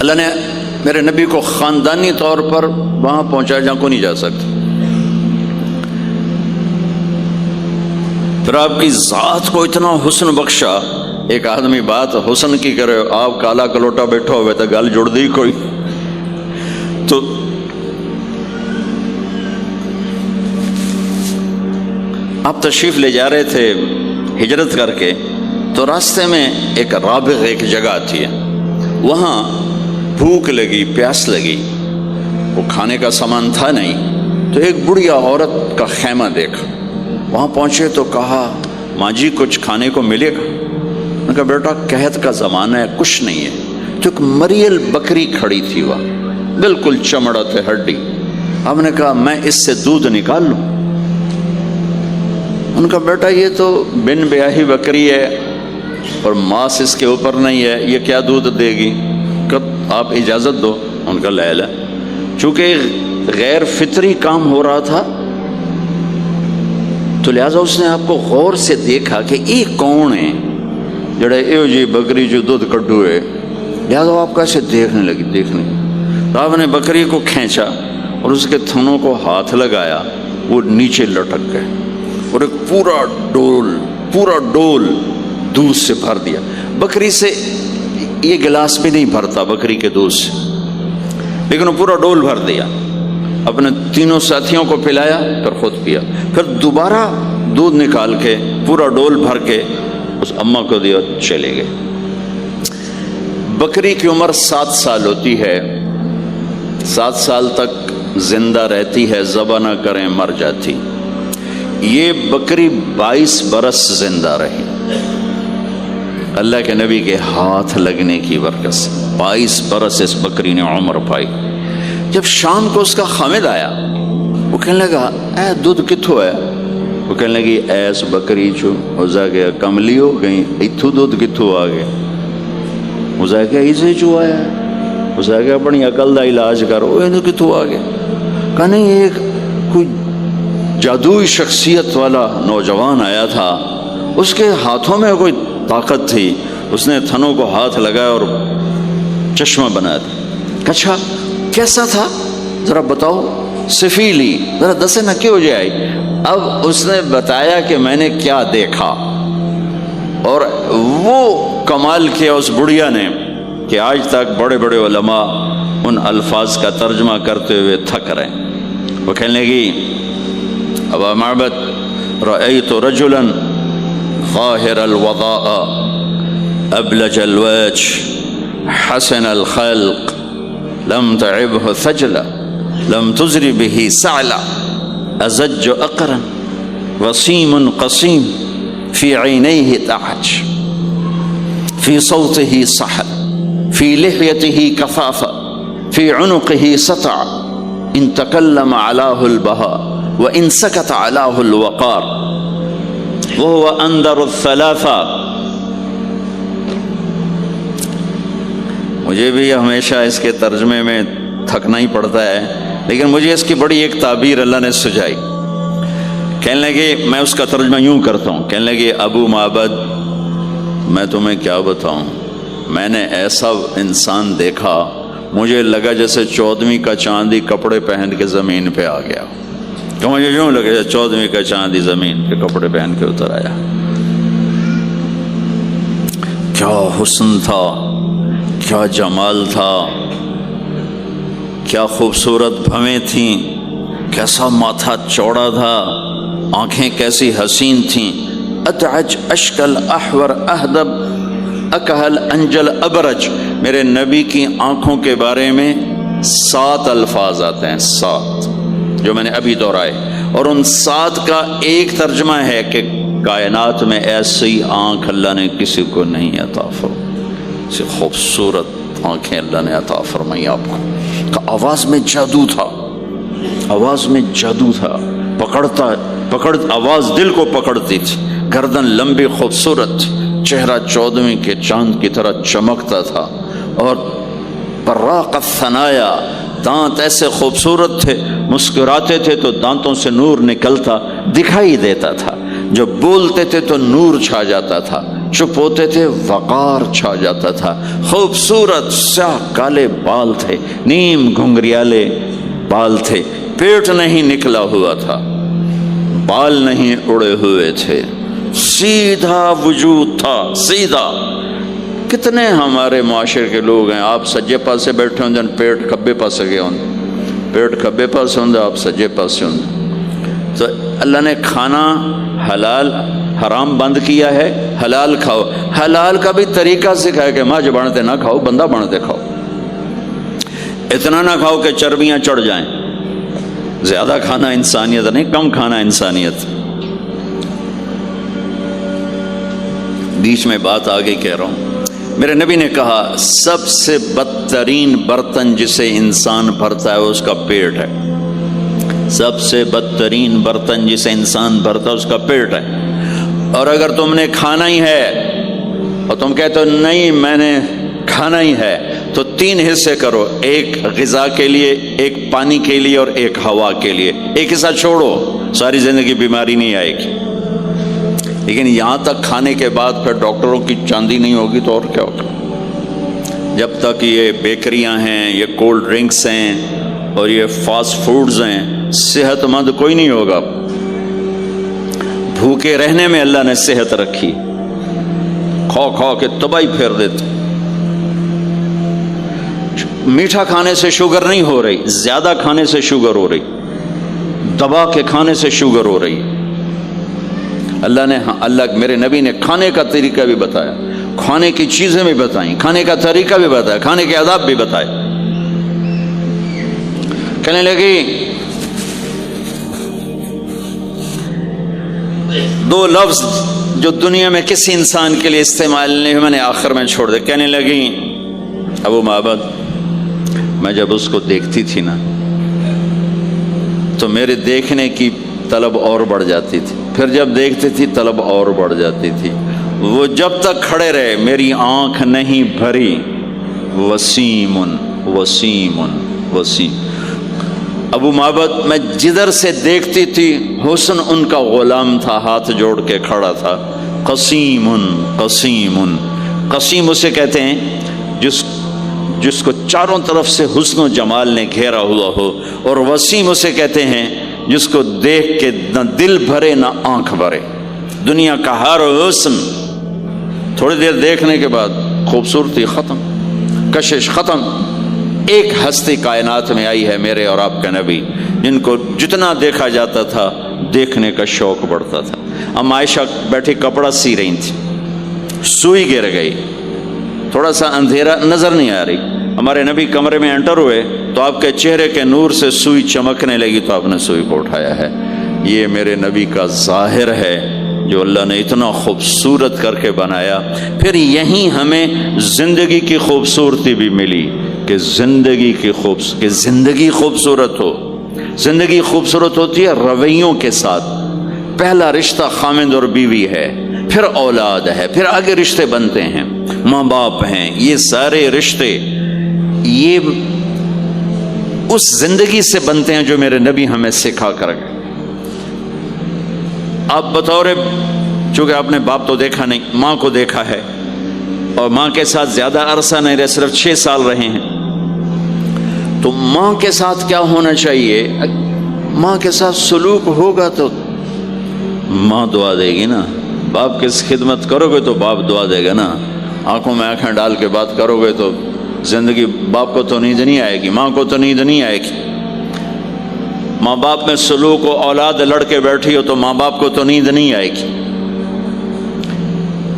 اللہ نے میرے نبی کو خاندانی طور پر وہاں پہنچایا جہاں کو نہیں جا سکتا. پھر آپ کی ذات کو اتنا حسن بخشا. ایک آدمی بات حسن کی کرے، آپ کالا کلوٹا بیٹھا ہوئے تو گل جڑ دی کوئی. تو آپ تشریف لے جا رہے تھے ہجرت کر کے، تو راستے میں ایک رابغ ایک جگہ آتی ہے، وہاں بھوک لگی، پیاس لگی، وہ کھانے کا سامان تھا نہیں، تو ایک بڑھیا عورت کا خیمہ دیکھا. وہاں پہنچے تو کہا ماں جی کچھ کھانے کو ملے گا؟ میں کہا بیٹا قحط کا زمانہ ہے، کچھ نہیں ہے. تو ایک مریل بکری کھڑی تھی وہاں، بالکل چمڑا تے ہڈی. ہم نے کہا میں اس سے دودھ نکال لوں؟ ان کا بیٹا یہ تو بن بیاہی بکری ہے اور ماس اس کے اوپر نہیں ہے، یہ کیا دودھ دے گی؟ کب آپ اجازت دو. ان کا لے لے. چونکہ غیر فطری کام ہو رہا تھا تو لہٰذا اس نے آپ کو غور سے دیکھا کہ یہ کون ہے جڑا ایو جی بکری جو دودھ کڈو ہے. لہٰذا آپ کیسے دیکھنے لگی. تو آپ نے بکری کو کھینچا اور اس کے تھنوں کو ہاتھ لگایا، وہ نیچے لٹک گئے اور ایک پورا ڈول دودھ سے بھر دیا. بکری سے یہ گلاس بھی نہیں بھرتا بکری کے دودھ سے، لیکن وہ پورا ڈول بھر دیا. اپنے تینوں ساتھیوں کو پلایا، پھر خود پیا. پھر دوبارہ دودھ نکال کے پورا ڈول بھر کے اس اماں کو دیا، چلے گئے. بکری کی عمر 7 سال ہوتی ہے، 7 سال تک زندہ رہتی ہے، ذبح نہ کریں مر جاتی. یہ بکری 22 برس زندہ رہی اللہ کے نبی کے ہاتھ لگنے کی برکت سے. 22 برس اس بکری نے عمر پائی. جب شام کو اس کا خامد آیا، وہ کہنے لگا اے دودھ کتھو ہے؟ وہ کہنے لگی ایس بکری چو ہزا گیا کملی ہو گئی، اتھو دودھ کتھو آ گیا؟ ہزا گیا اسے چو آیا، ہزا گیا بڑی عقل دا علاج کرو، یہ کتھو آ گیا؟ کہا نہیں، ایک کوئی جادوئی شخصیت والا نوجوان آیا تھا، اس کے ہاتھوں میں کوئی طاقت تھی، اس نے تھنوں کو ہاتھ لگایا اور چشمہ بنا دیا. اچھا کیسا تھا ذرا بتاؤ؟ سفیلی، ذرا دسے نہ کیوں جائے. اب اس نے بتایا کہ میں نے کیا دیکھا، اور وہ کمال کیا اس بڑھیا نے کہ آج تک بڑے بڑے علماء ان الفاظ کا ترجمہ کرتے ہوئے تھک رہے ہیں. وہ کہنے لگی ابا معبد رأيت رجلا ظاهر الوضاء أبلج الوجه حسن الخلق لم تعبه ثجلة لم تزر به سعلة أزج أقرا وسيم قصيم في عينيه تعج في صوته صحل في لحيته كثافة في عنقه سطع إن تكلم علاه البهاء وإن سكت علاه الوقار وهو أندر الثلاثة. مجھے بھی ہمیشہ اس کے ترجمے میں تھکنا ہی پڑتا ہے، لیکن مجھے اس کی بڑی ایک تعبیر اللہ نے سجائی. کہنے لگے میں اس کا ترجمہ یوں کرتا ہوں، کہنے لگے ابو معبد میں تمہیں کیا بتاؤں، میں نے ایسا انسان دیکھا مجھے لگا جیسے 14ویں کا چاندی کپڑے پہن کے زمین پہ آ گیا. کہ مجھے یوں لگے 14ویں کا چاندی زمین پہ کپڑے پہن کے اتر آیا. کیا حسن تھا، کیا جمال تھا، کیا خوبصورت بھویں تھیں، کیسا ماتھا چوڑا تھا، آنکھیں کیسی حسین تھیں. اتعج اشکل احور اہدب اکہل انجل ابرج. میرے نبی کی آنکھوں کے بارے میں 7 الفاظ آتے ہیں، 7 جو میں نے ابھی دہرائے، اور ان 7 کا ایک ترجمہ ہے کہ کائنات میں ایسی آنکھ اللہ نے کسی کو نہیں عطا فرمائی، ایسی خوبصورت آنکھیں اللہ نے عطا فرمائی آپ کو. آواز میں جادو تھا، آواز میں جادو تھا، پکڑ آواز دل کو پکڑتی تھی. گردن لمبی خوبصورت، چہرہ 14ویں کے چاند کی طرح چمکتا تھا، اور براق الثنایا، دانت ایسے خوبصورت تھے، مسکراتے تھے تو دانتوں سے نور نکلتا دکھائی دیتا تھا، جب بولتے تھے تو نور چھا جاتا تھا. چپ ہوتے تھے وقار چھا جاتا تھا، خوبصورت سیاہ کالے بال تھے، نیم گھنگریالے بال تھے، پیٹ نہیں نکلا ہوا تھا، بال نہیں اڑے ہوئے تھے، سیدھا وجود تھا، سیدھا۔ کتنے ہمارے معاشرے کے لوگ ہیں، آپ سجے پاسے بیٹھے ہوں پیٹ کھبے پاسے گئے ہوں، پیٹ کھبے پاسے ہوں آپ سجے پاسے ہوں۔ تو اللہ نے کھانا حلال حرام بند کیا ہے، حلال کھاؤ، حلال کا بھی طریقہ سکھایا کہ ماں بنتے نہ کھاؤ، بندہ بنتے کھاؤ، اتنا نہ کھاؤ کہ چربیاں چڑھ جائیں، زیادہ کھانا انسانیت نہیں، کم کھانا انسانیت۔ بیچ میں بات آگے کہہ رہا ہوں، میرے نبی نے کہا سب سے بدترین برتن جسے انسان بھرتا ہے اس کا پیٹ ہے، سب سے بدترین برتن جسے انسان بھرتا ہے اس کا پیٹ ہے۔ اور اگر تم نے کھانا ہی ہے اور تم کہتے ہو نہیں میں نے کھانا ہی ہے، تو 3 حصے کرو، ایک غذا کے لیے، ایک پانی کے لیے اور ایک ہوا کے لیے، ایک حصہ چھوڑو، ساری زندگی بیماری نہیں آئے گی۔ لیکن یہاں تک کھانے کے بعد پھر ڈاکٹروں کی چاندی نہیں ہوگی تو اور کیا ہوگا؟ جب تک یہ بیکریاں ہیں، یہ کولڈ ڈرنکس ہیں اور یہ فاسٹ فوڈز ہیں، صحت مند کوئی نہیں ہوگا۔ بھوکے رہنے میں اللہ نے صحت رکھی، کھا کھا کے تباہی پھیر دیتے۔ میٹھا کھانے سے شوگر نہیں ہو رہی، زیادہ کھانے سے شوگر ہو رہی، دبا کے کھانے سے شوگر ہو رہی۔ اللہ میرے نبی نے کھانے کا طریقہ بھی بتایا، کھانے کی چیزیں بھی بتائیں، کھانے کا طریقہ بھی بتایا، کھانے کے آداب بھی بتائے۔ کہنے لگی 2 لفظ جو دنیا میں کسی انسان کے لیے استعمال نہیں ہوئے، میں نے آخر میں چھوڑ دے۔ کہنے لگی ابو معبد، میں جب اس کو دیکھتی تھی نا تو میرے دیکھنے کی طلب اور بڑھ جاتی تھی، پھر جب دیکھتی تھی طلب اور بڑھ جاتی تھی۔ وہ جب تک کھڑے رہے میری آنکھ نہیں بھری۔ وسیم وسیم وسیم۔ ابو معبد میں جدھر سے دیکھتی تھی حسن ان کا غلام تھا، ہاتھ جوڑ کے کھڑا تھا۔ قسیم قسیم، قسیم اسے کہتے ہیں جس کو چاروں طرف سے حسن و جمال نے گھیرا ہوا ہو، اور وسیم اسے کہتے ہیں جس کو دیکھ کے نہ دل بھرے نہ آنکھ بھرے۔ دنیا کا ہر حسن تھوڑی دیر دیکھنے کے بعد خوبصورتی ختم، کشش ختم۔ ایک ہستی کائنات میں آئی ہے میرے اور آپ کا نبی، جن کو جتنا دیکھا جاتا تھا دیکھنے کا شوق بڑھتا تھا۔ ام عائشہ بیٹھی کپڑا سی رہی تھی، سوئی گر گئی، تھوڑا سا اندھیرا نظر نہیں آ رہی، ہمارے نبی کمرے میں انٹر ہوئے تو آپ کے چہرے کے نور سے سوئی چمکنے لگی تو آپ نے سوئی کو اٹھایا ہے۔ یہ میرے نبی کا ظاہر ہے جو اللہ نے اتنا خوبصورت کر کے بنایا۔ پھر یہیں ہمیں زندگی کی خوبصورتی بھی ملی کہ زندگی خوبصورت ہو۔ زندگی خوبصورت ہوتی ہے رویوں کے ساتھ۔ پہلا رشتہ خامند اور بیوی ہے، پھر اولاد ہے، پھر آگے رشتے بنتے ہیں، ماں باپ ہیں، یہ سارے رشتے یہ اس زندگی سے بنتے ہیں جو میرے نبی ہمیں سکھا کر گئے۔ آپ بطور چونکہ آپ نے باپ تو دیکھا نہیں، ماں کو دیکھا ہے، اور ماں کے ساتھ زیادہ عرصہ نہیں رہے، صرف 6 سال رہے ہیں، تو ماں کے ساتھ کیا ہونا چاہیے؟ ماں کے ساتھ سلوک ہوگا تو ماں دعا دے گی نا۔ باپ کی خدمت کرو گے تو باپ دعا دے گا نا۔ آنکھوں میں آنکھیں ڈال کے بات کرو گے تو زندگی باپ کو تو نیند نہیں آئے گی، ماں کو تو نیند نہیں آئے گی۔ ماں باپ میں سلوک و اولاد لڑ کے بیٹھی ہو تو ماں باپ کو تو نیند نہیں آئے گی۔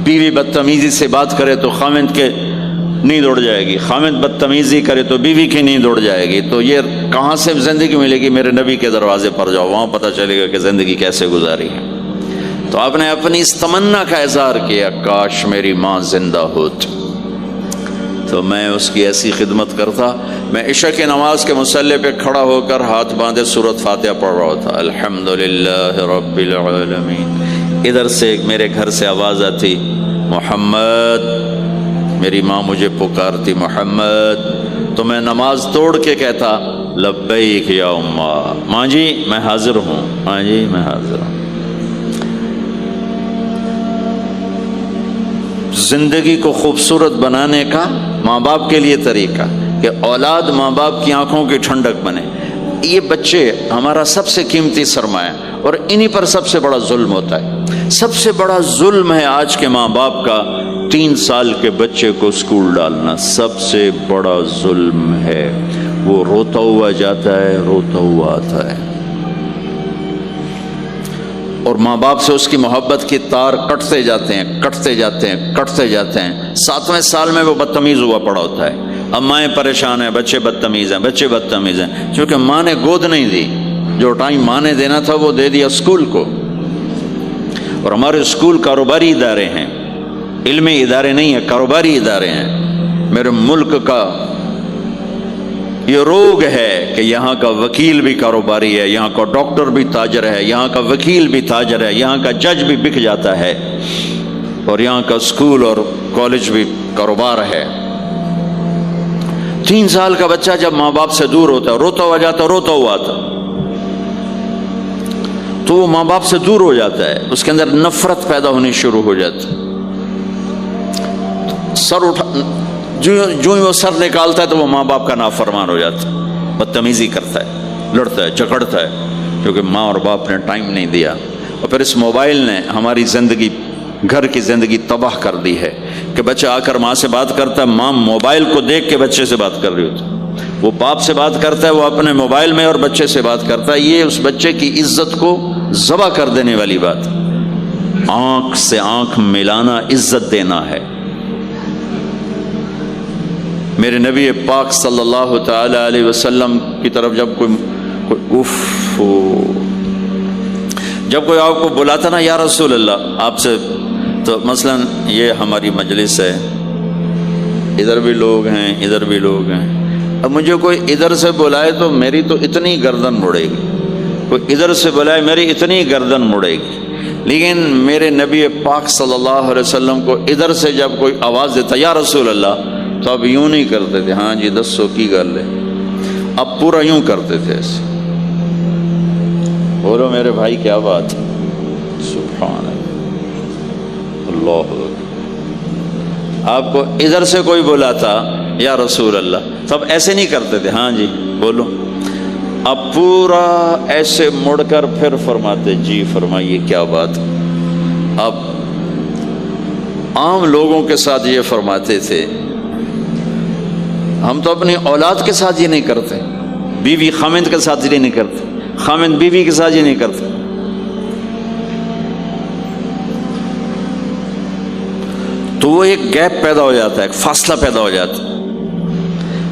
بیوی بدتمیزی سے بات کرے تو خامند کے نیند اڑ جائے گی، خامند بدتمیزی کرے تو بیوی کی نیند اڑ جائے گی۔ تو یہ کہاں سے زندگی ملے گی؟ میرے نبی کے دروازے پر جاؤ، وہاں پتہ چلے گا کہ زندگی کیسے گزاری ہے۔ تو آپ نے اپنی اس تمنا کا اظہار کیا، کاش میری ماں زندہ ہوتی تو میں اس کی ایسی خدمت کرتا۔ میں عشاء کی نماز کے مصلی پہ کھڑا ہو کر ہاتھ باندھے سورۃ فاتحہ پڑھ رہا تھا، الحمدللہ رب العالمین۔ ادھر سے میرے گھر سے آواز آتی، محمد، میری ماں مجھے پکارتی محمد، تو میں نماز توڑ کے کہتا لبیک یا اماں، ماں جی میں حاضر ہوں، ماں جی میں حاضر ہوں۔ زندگی کو خوبصورت بنانے کا ماں باپ کے لیے طریقہ کہ اولاد ماں باپ کی آنکھوں کی ٹھنڈک بنے. یہ بچے ہمارا سب سے قیمتی سرمایہ، اور انہی پر سب سے بڑا ظلم ہوتا ہے. سب سے بڑا ظلم ہے آج کے ماں باپ کا 3 سال کے بچے کو اسکول ڈالنا. سب سے بڑا ظلم ہے. وہ روتا ہوا جاتا ہے، روتا ہوا آتا ہے، اور ماں باپ سے اس کی محبت کی تار کٹتے جاتے ہیں، کٹتے جاتے ہیں، کٹتے جاتے ہیں. 7ویں سال میں وہ بدتمیز ہوا پڑا ہوتا ہے. اب مائیں پریشان ہیں، بچے بدتمیز ہیں، بچے بدتمیز ہیں، کیونکہ ماں نے گود نہیں دی. جو ٹائم ماں نے دینا تھا وہ دے دیا اسکول کو. اور ہمارے اسکول کاروباری ادارے ہیں، علمی ادارے نہیں ہیں، کاروباری ادارے ہیں. میرے ملک کا یہ روگ ہے کہ یہاں کا وکیل بھی کاروباری ہے، یہاں کا ڈاکٹر بھی تاجر ہے، یہاں کا وکیل بھی تاجر ہے، یہاں کا جج بھی بک جاتا ہے، اور یہاں کا اسکول اور کالج بھی کاروبار ہے. 3 سال کا بچہ جب ماں باپ سے دور ہوتا ہے، روتا ہوا جاتا، روتا ہوا آتا، تو وہ ماں باپ سے دور ہو جاتا ہے. اس کے اندر نفرت پیدا ہونی شروع ہو جاتی. سر اٹھا جو ہی وہ سر نکالتا ہے تو وہ ماں باپ کا نافرمان ہو جاتا ہے، بدتمیزی کرتا ہے، لڑتا ہے، جھگڑتا ہے، کیونکہ ماں اور باپ نے ٹائم نہیں دیا. اور پھر اس موبائل نے ہماری زندگی، گھر کی زندگی تباہ کر دی ہے کہ بچہ آ کر ماں سے بات کرتا ہے، ماں موبائل کو دیکھ کے بچے سے بات کر رہی ہوتی ہے. وہ باپ سے بات کرتا ہے، وہ اپنے موبائل میں اور بچے سے بات کرتا ہے. یہ اس بچے کی عزت کو ذبح کر دینے والی بات. آنکھ سے آنکھ ملانا عزت دینا ہے. میرے نبی پاک صلی اللہ تعالی علیہ وسلم کی طرف جب کوئی آپ کو بلاتا نا، یا رسول اللہ آپ سے، تو مثلا یہ ہماری مجلس ہے، ادھر بھی لوگ ہیں، ادھر بھی لوگ ہیں. اب مجھے کوئی ادھر سے بلائے تو میری تو اتنی گردن مڑے گی، کوئی ادھر سے بلائے میری اتنی گردن مڑے گی. لیکن میرے نبی پاک صلی اللہ علیہ وسلم کو ادھر سے جب کوئی آواز دیتا یا رسول اللہ، تو اب یوں نہیں کرتے تھے، ہاں جی دسو کی گل ہے. اب پورا یوں کرتے تھے ایسے. بولو میرے بھائی کیا بات ہے. سبحان اللہ. آپ کو ادھر سے کوئی بلاتا یا رسول اللہ، تب ایسے نہیں کرتے تھے، ہاں جی بولو. اب پورا ایسے مڑ کر پھر فرماتے، جی فرمائیے کیا بات. اب عام لوگوں کے ساتھ یہ فرماتے تھے. ہم تو اپنی اولاد کے ساتھ یہ نہیں کرتے، بیوی خامند کے ساتھ یہ نہیں کرتے، خامند بیوی کے ساتھ یہ نہیں کرتے. تو وہ ایک گیپ پیدا ہو جاتا ہے، ایک فاصلہ پیدا ہو جاتا ہے.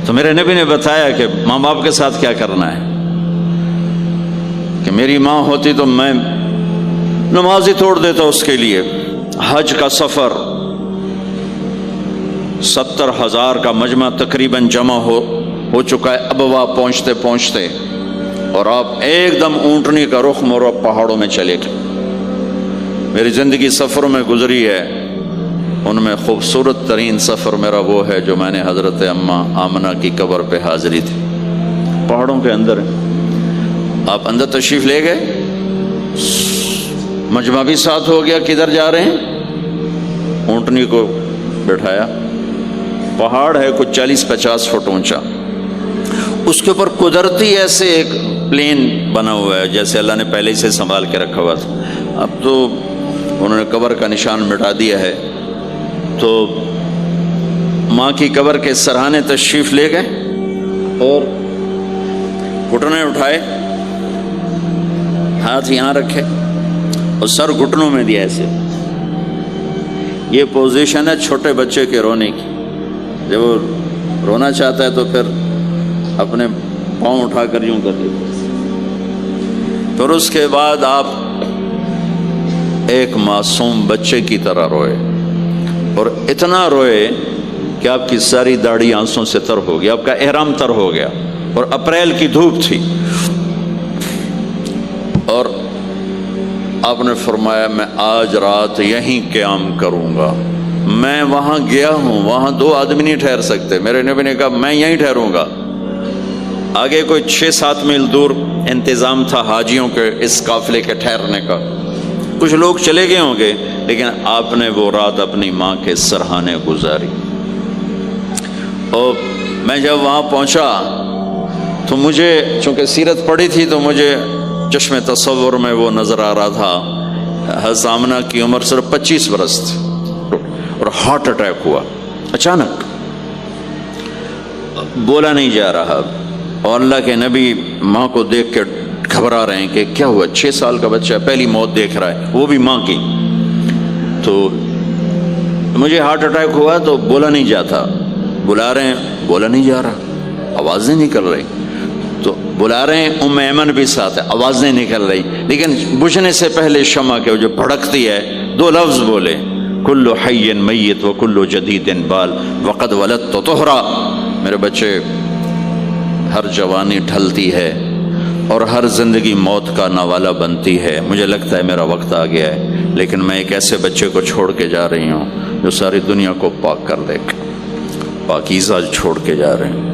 تو میرے نبی نے بتایا کہ ماں باپ کے ساتھ کیا کرنا ہے. کہ میری ماں ہوتی تو میں نماز ہی توڑ دیتا اس کے لیے. حج کا سفر 70,000 کا مجمع تقریباً جمع ہو چکا ہے ابوا پہنچتے پہنچتے، اور آپ ایک دم اونٹنی کا رخ موڑو پہاڑوں میں چلے گئے. میری زندگی سفروں میں گزری ہے، ان میں خوبصورت ترین سفر میرا وہ ہے جو میں نے حضرت اماں آمنہ کی قبر پہ حاضری تھی. پہاڑوں کے اندر آپ اندر تشریف لے گئے، مجمع بھی ساتھ ہو گیا. کدھر جا رہے ہیں؟ اونٹنی کو بٹھایا. پہاڑ ہے کچھ 40-50 فٹ اونچا، اس کے اوپر قدرتی ایسے ایک پلین بنا ہوا ہے جیسے اللہ نے پہلے سے سنبھال کے رکھا ہوا تھا. اب تو انہوں نے قبر کا نشان مٹا دیا ہے. تو ماں کی قبر کے سرہانے تشریف لے گئے اور گھٹنے اٹھائے، ہاتھ یہاں رکھے اور سر گھٹنوں میں دیا ایسے. یہ پوزیشن ہے چھوٹے بچے کے رونے کی. جب وہ رونا چاہتا ہے تو پھر اپنے پاؤں اٹھا کر یوں کر دیتے. پھر اس کے بعد آپ ایک معصوم بچے کی طرح روئے، اور اتنا روئے کہ آپ کی ساری داڑھی آنسوں سے تر ہو گیا، آپ کا احرام تر ہو گیا، اور اپریل کی دھوپ تھی. اور آپ نے فرمایا میں آج رات یہیں قیام کروں گا. میں وہاں گیا ہوں، وہاں 2 آدمی نہیں ٹھہر سکتے. میرے نبی نے کہا میں یہیں ٹھہروں گا. آگے کوئی 6-7 میل دور انتظام تھا حاجیوں کے اس قافلے کے ٹھہرنے کا. کچھ لوگ چلے گئے ہوں گے لیکن آپ نے وہ رات اپنی ماں کے سرہانے گزاری. اور میں جب وہاں پہنچا تو مجھے چونکہ سیرت پڑھی تھی تو مجھے چشم تصور میں وہ نظر آ رہا تھا. حضرت آمنہ کی عمر صرف 25 برس تھی اور ہارٹ اٹیک ہوا اچانک. بولا نہیں جا رہا اور اللہ کے نبی ماں کو دیکھ کے گھبرا رہے ہیں کہ کیا ہوا. 6 سال کا بچہ پہلی موت دیکھ رہا ہے, وہ بھی ماں کی. تو مجھے ہارٹ اٹیک ہوا تو بولا نہیں جاتا. بلا رہے ہیں, بولا نہیں جا رہا, آوازیں نکل رہی. تو بلا رہے ہیں, ام ایمن بھی ساتھ ہے, آوازیں نکل رہی. لیکن بجھنے سے پہلے شمع کے جو بھڑکتی ہے 2 لفظ بولے, کل حی میت و کل جدید بال وقد ولدت طہرا. میرے بچے, ہر جوانی ڈھلتی ہے اور ہر زندگی موت کا نوالا بنتی ہے. مجھے لگتا ہے میرا وقت آ گیا ہے, لیکن میں ایک ایسے بچے کو چھوڑ کے جا رہی ہوں جو ساری دنیا کو پاک کر دے. پاکیزہ چھوڑ کے جا رہے ہیں.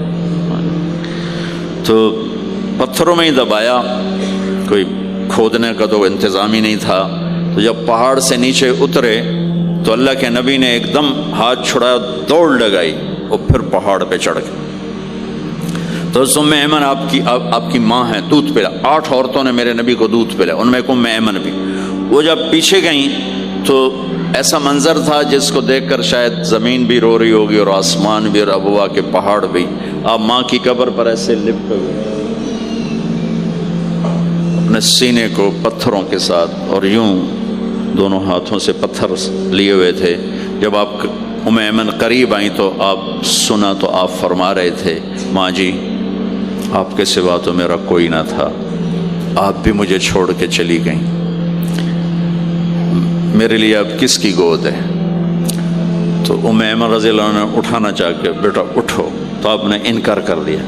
تو پتھروں میں ہی دبایا, کوئی کھودنے کا تو انتظام ہی نہیں تھا. تو جب پہاڑ سے نیچے اترے تو اللہ کے نبی نے ایک دم ہاتھ چھڑایا, دوڑ لگائی اور پھر پہاڑ پہ چڑھ گئے. تو ام ایمن آپ کی ماں ہے, دودھ پلا. 8 عورتوں نے میرے نبی کو دودھ پلا, ان میں ایک ام ایمن بھی. وہ جب پیچھے گئیں تو ایسا منظر تھا جس کو دیکھ کر شاید زمین بھی رو رہی ہوگی اور آسمان بھی اور ابوا کے پہاڑ بھی. آپ ماں کی قبر پر ایسے لپٹ ہوئے اپنے سینے کو پتھروں کے ساتھ اور یوں دونوں ہاتھوں سے پتھر لیے ہوئے تھے. جب آپ ام ایمن قریب آئیں تو آپ سنا تو آپ فرما رہے تھے, ماں جی آپ کے سوا تو میرا کوئی نہ تھا, آپ بھی مجھے چھوڑ کے چلی گئیں, میرے لیے اب کس کی گود ہے. تو ام ایمن رضی اللہ عنہ نے اٹھانا چاہ کے, بیٹا اٹھو, تو آپ نے انکار کر دیا.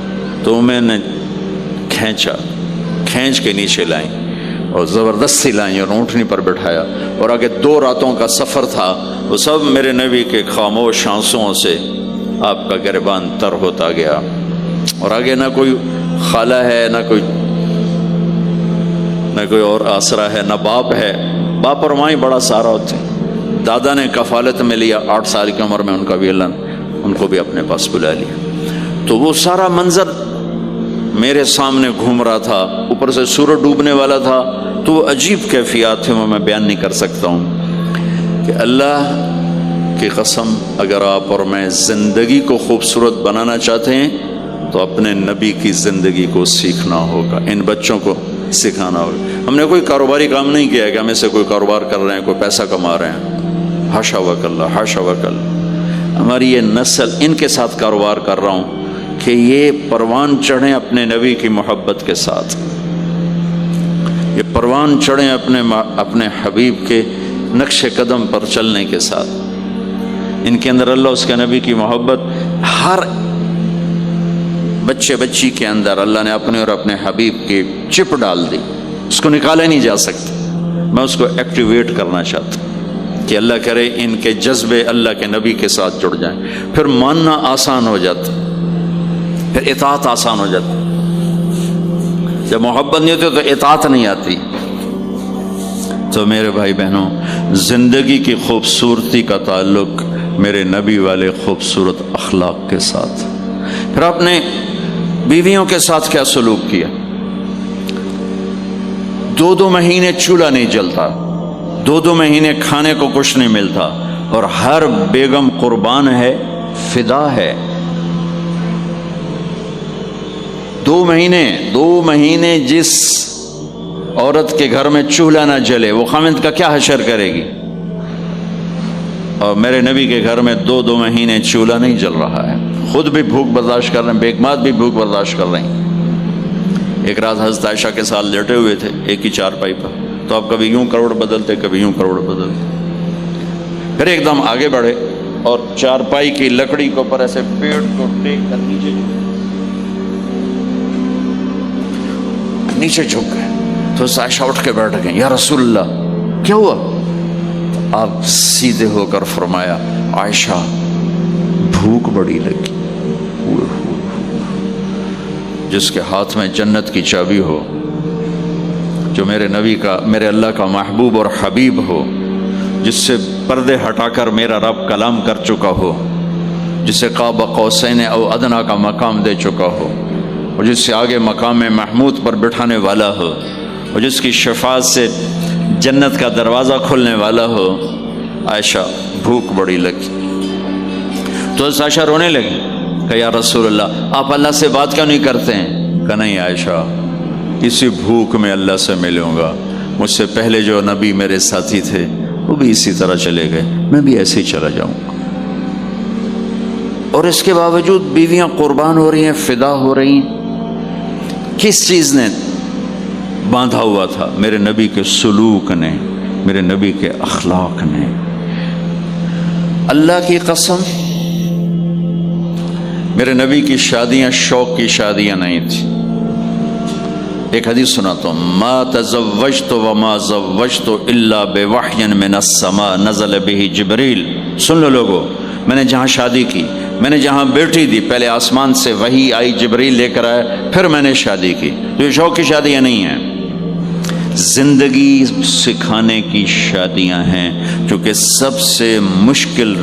تو میں نے کھینچ کے نیچے لائیں اور زبردستی لائیں اور اونٹنی پر بٹھایا. اور آگے 2 راتوں کا سفر تھا, وہ سب میرے نبی کے خاموش آنسوؤں سے آپ کا گریبان تر ہوتا گیا. اور آگے نہ کوئی خالہ ہے, نہ کوئی اور آسرا ہے, نہ باپ ہے. باپ اور ماں ہی بڑا سہارا ہوتے ہیں. دادا نے کفالت میں لیا 8 سال کی عمر میں, ان کا بھی اللہ نے ان کو بھی اپنے پاس بلا لیا. تو وہ سارا منظر میرے سامنے گھوم رہا تھا, اوپر سے سورج ڈوبنے والا تھا. تو وہ عجیب کیفیات تھے, وہ میں بیان نہیں کر سکتا ہوں. کہ اللہ کی قسم, اگر آپ اور میں زندگی کو خوبصورت بنانا چاہتے ہیں تو اپنے نبی کی زندگی کو سیکھنا ہوگا, ان بچوں کو سکھانا ہوگا. ہم نے کوئی کاروباری کام نہیں کیا ہے کہ ہم سے کوئی کاروبار کر رہے ہیں, کوئی پیسہ کما رہے ہیں. حاشا وکلا, حاشا وکلا. ہماری یہ نسل, ان کے ساتھ کاروبار کر رہا ہوں کہ یہ پروان چڑھیں اپنے نبی کی محبت کے ساتھ, یہ پروان چڑھیں اپنے حبیب کے نقش قدم پر چلنے کے ساتھ. ان کے اندر اللہ, اس کے نبی کی محبت, ہر بچے بچی کے اندر اللہ نے اپنے اور اپنے حبیب کی چپ ڈال دی, اس کو نکالا نہیں جا سکتا. میں اس کو ایکٹیویٹ کرنا چاہتا ہوں کہ اللہ کرے ان کے جذبے اللہ کے نبی کے ساتھ جڑ جائیں. پھر ماننا آسان ہو جاتا, پھر اطاعت آسان ہو جاتی. جب محبت نہیں ہوتی تو اطاعت نہیں آتی. تو میرے بھائی بہنوں, زندگی کی خوبصورتی کا تعلق میرے نبی والے خوبصورت اخلاق کے ساتھ. پھر آپ نے بیویوں کے ساتھ کیا سلوک کیا. 2 مہینے چولہا نہیں جلتا, 2 مہینے کھانے کو کچھ نہیں ملتا, اور ہر بیگم قربان ہے, فدا ہے. 2 مہینے جس عورت کے گھر میں چولہا نہ جلے وہ خامند کا کیا حشر کرے گی. اور میرے نبی کے گھر میں 2 مہینے چولہا نہیں جل رہا ہے, خود بھی بھوک برداشت کر رہے ہیں, بیگمات بھی بھوک برداشت کر رہے ہیں. ایک رات حضرت عائشہ کے ساتھ لیٹے ہوئے تھے ایک ہی چارپائی پر, تو آپ کبھی یوں کروڑ بدلتے, کبھی یوں کروڑ بدلتے. پھر ایک دم آگے بڑھے اور چارپائی کی لکڑی کے اوپر ایسے پیڑ کو ٹیک کر نیچے جھک گئے. تو عائشہ اٹھ کے بیٹھ گئے, یا رسول اللہ کیا ہوا. آپ سیدھے ہو کر فرمایا, عائشہ بھوک بڑی لگی. جس کے ہاتھ میں جنت کی چابی ہو, جو میرے نبی کا، میرے اللہ کا محبوب اور حبیب ہو، جس سے پردے ہٹا کر میرا رب کلام کر چکا ہو، جسے قاب قوسین او ادنا کا مقام دے چکا ہو، اور جس سے آگے مقام محمود پر بٹھانے والا ہو، اور جس کی شفاعت سے جنت کا دروازہ کھلنے والا ہو۔ عائشہ بھوک بڑی لگی تو عائشہ رونے لگی کہ یا رسول اللہ آپ اللہ سے بات کیوں نہیں کرتے ہیں؟ کہ نہیں عائشہ، اسی بھوک میں اللہ سے ملوں گا، مجھ سے پہلے جو نبی میرے ساتھی تھے وہ بھی اسی طرح چلے گئے، میں بھی ایسے ہی چلا جاؤں گا۔ اور اس کے باوجود بیویاں قربان ہو رہی ہیں، فدا ہو رہی ہیں۔ کس چیز نے باندھا ہوا تھا؟ میرے نبی کے سلوک نے، میرے نبی کے اخلاق نے۔ اللہ کی قسم، میرے نبی کی شادیاں شوق کی شادیاں نہیں تھیں۔ ایک حدیث سناتا ہوں، ما تزوجت وما زوجت الا بوحی من السماء نزل به جبریل۔ سن لو لوگو، میں نے جہاں شادی کی، میں نے جہاں بیٹی دی، پہلے آسمان سے وحی آئی، جبریل لے کر آئے، پھر میں نے شادی کی۔ تو یہ شوق کی شادیاں نہیں ہیں، زندگی سکھانے کی شادیاں ہیں، کیونکہ سب سے مشکل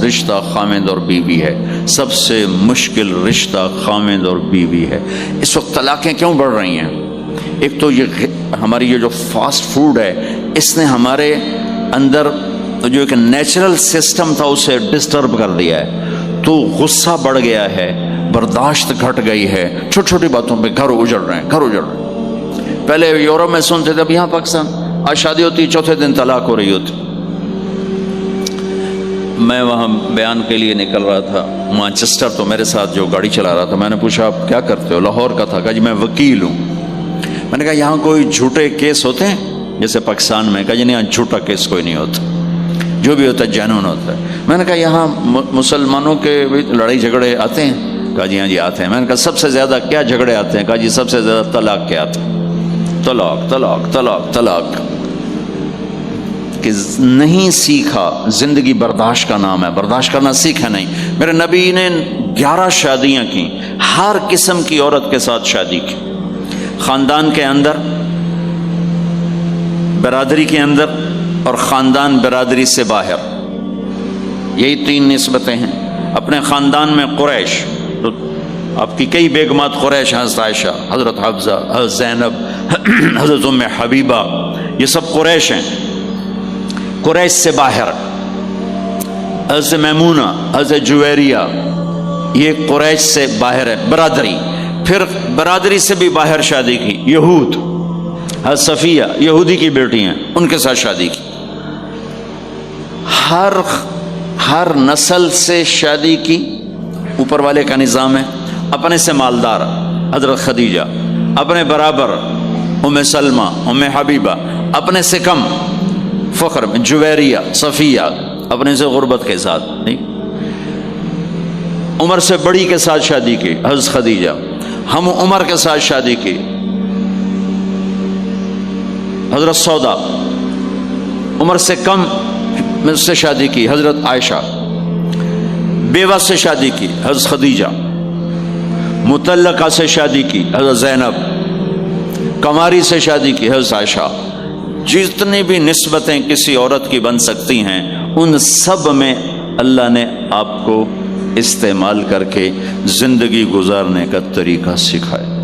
رشتہ خامند اور بیوی ہے، سب سے مشکل رشتہ خامند اور بیوی ہے۔ اس وقت طلاقیں کیوں بڑھ رہی ہیں؟ ایک تو یہ ہماری یہ جو فاسٹ فوڈ ہے، اس نے ہمارے اندر جو ایک نیچرل سسٹم تھا اسے ڈسٹرب کر دیا ہے، تو غصہ بڑھ گیا ہے، برداشت گھٹ گئی ہے، چھوٹی چھوٹی باتوں پہ گھر اجڑ رہے ہیں، گھر اجڑ رہے ہیں۔ پہلے یورپ میں سنتے تھے، اب یہاں پاکستان آج شادی ہوتی، چوتھے دن طلاق ہو رہی ہوتی۔ میں وہاں بیان کے لیے نکل رہا تھا مانچسٹر، تو میرے ساتھ جو گاڑی چلا رہا تھا، میں نے پوچھا آپ کیا کرتے ہو؟ لاہور کا تھا۔ کہا جی میں وکیل ہوں۔ میں نے کہا یہاں کوئی جھوٹے کیس ہوتے ہیں جیسے پاکستان میں؟ کہا جی نہیں، یہاں جھوٹا کیس کوئی نہیں ہوتا، جو بھی ہوتا ہے جنون ہوتا ہے۔ میں نے کہا یہاں مسلمانوں کے لڑائی جھگڑے آتے ہیں؟ کہا جی ہاں جی آتے ہیں۔ میں نے کہا سب سے زیادہ کیا جھگڑے آتے ہیں؟ کہا جی سب سے زیادہ طلاق کے آتے ہیں، طلاق طلاق طلاق طلاق۔ کہ نہیں سیکھا، زندگی برداشت کا نام ہے، برداشت کرنا سیکھا نہیں۔ میرے نبی نے 11 شادیاں کی، ہر قسم کی عورت کے ساتھ شادی کی، خاندان کے اندر، برادری کے اندر، اور خاندان برادری سے باہر۔ یہی 3 نسبتیں ہیں۔ اپنے خاندان میں قریش، تو آپ کی کئی بیگمات قریش، حضرت عائشہ، حضرت حفصہ، حضرت زینب، حضرت ام حبیبہ، یہ سب قریش ہیں۔ قریش سے باہر حضرت میمونہ، حضرت جویریہ، یہ قریش سے باہر ہے، برادری۔ پھر برادری سے بھی باہر شادی کی، یہود، حضرت صفیہ یہودی کی بیٹی ہیں، ان کے ساتھ شادی کی۔ ہر نسل سے شادی کی، اوپر والے کا نظام ہے۔ اپنے سے مالدار حضرت خدیجہ، اپنے برابر ام سلمہ، ام حبیبہ، اپنے سے کم فخر میں جویریہ، صفیہ، اپنے سے غربت کے ساتھ نہیں۔ عمر سے بڑی کے ساتھ شادی کی حضرت خدیجہ، ہم عمر کے ساتھ شادی کی حضرت سودا، عمر سے کم سے شادی کی حضرت عائشہ، بیوہ سے شادی کی حضرت خدیجہ، مطلقہ سے شادی کی حضرت زینب، کماری سے شادی کی حضرت عائشہ۔ جتنی بھی نسبتیں کسی عورت کی بن سکتی ہیں، ان سب میں اللہ نے آپ کو استعمال کر کے زندگی گزارنے کا طریقہ سکھایا۔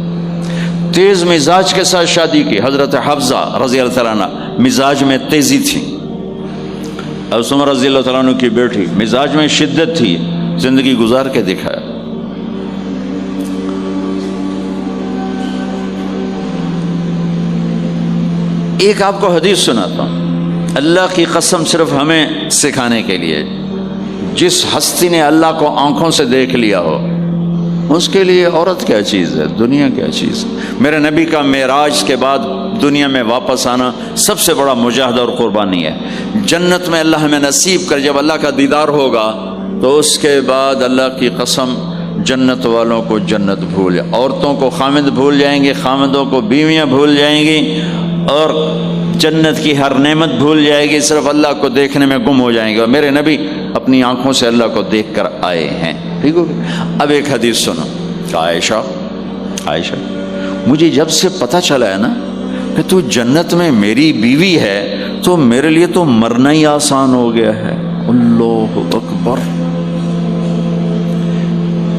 تیز مزاج کے ساتھ شادی کی حضرت حفصہ رضی اللہ تعالیٰ عنہ، مزاج میں تیزی تھی۔ حضرت عمر رضی اللہ تعالیٰ عنہ کی بیٹی، مزاج میں شدت تھی، زندگی گزار کے دکھایا۔ ایک آپ کو حدیث سناتا ہوں، اللہ کی قسم صرف ہمیں سکھانے کے لیے۔ جس ہستی نے اللہ کو آنکھوں سے دیکھ لیا ہو، اس کے لیے عورت کیا چیز ہے، دنیا کیا چیز ہے۔ میرے نبی کا معراج کے بعد دنیا میں واپس آنا سب سے بڑا مجاہدہ اور قربانی ہے۔ جنت میں اللہ ہمیں نصیب کر، جب اللہ کا دیدار ہوگا تو اس کے بعد اللہ کی قسم جنت والوں کو جنت بھول جائے، عورتوں کو خامد بھول جائیں گے، خامدوں کو بیویاں بھول جائیں گی، اور جنت کی ہر نعمت بھول جائے گی، صرف اللہ کو دیکھنے میں گم ہو جائیں گے۔ اور میرے نبی اپنی آنکھوں سے اللہ کو دیکھ کر آئے ہیں، ٹھیک ہو گیا۔ اب ایک حدیث سنو، عائشہ مجھے جب سے پتہ چلا ہے نا، کہ تو جنت میں میری بیوی ہے تو میرے لیے تو مرنا ہی آسان ہو گیا ہے۔ اللہ اکبر۔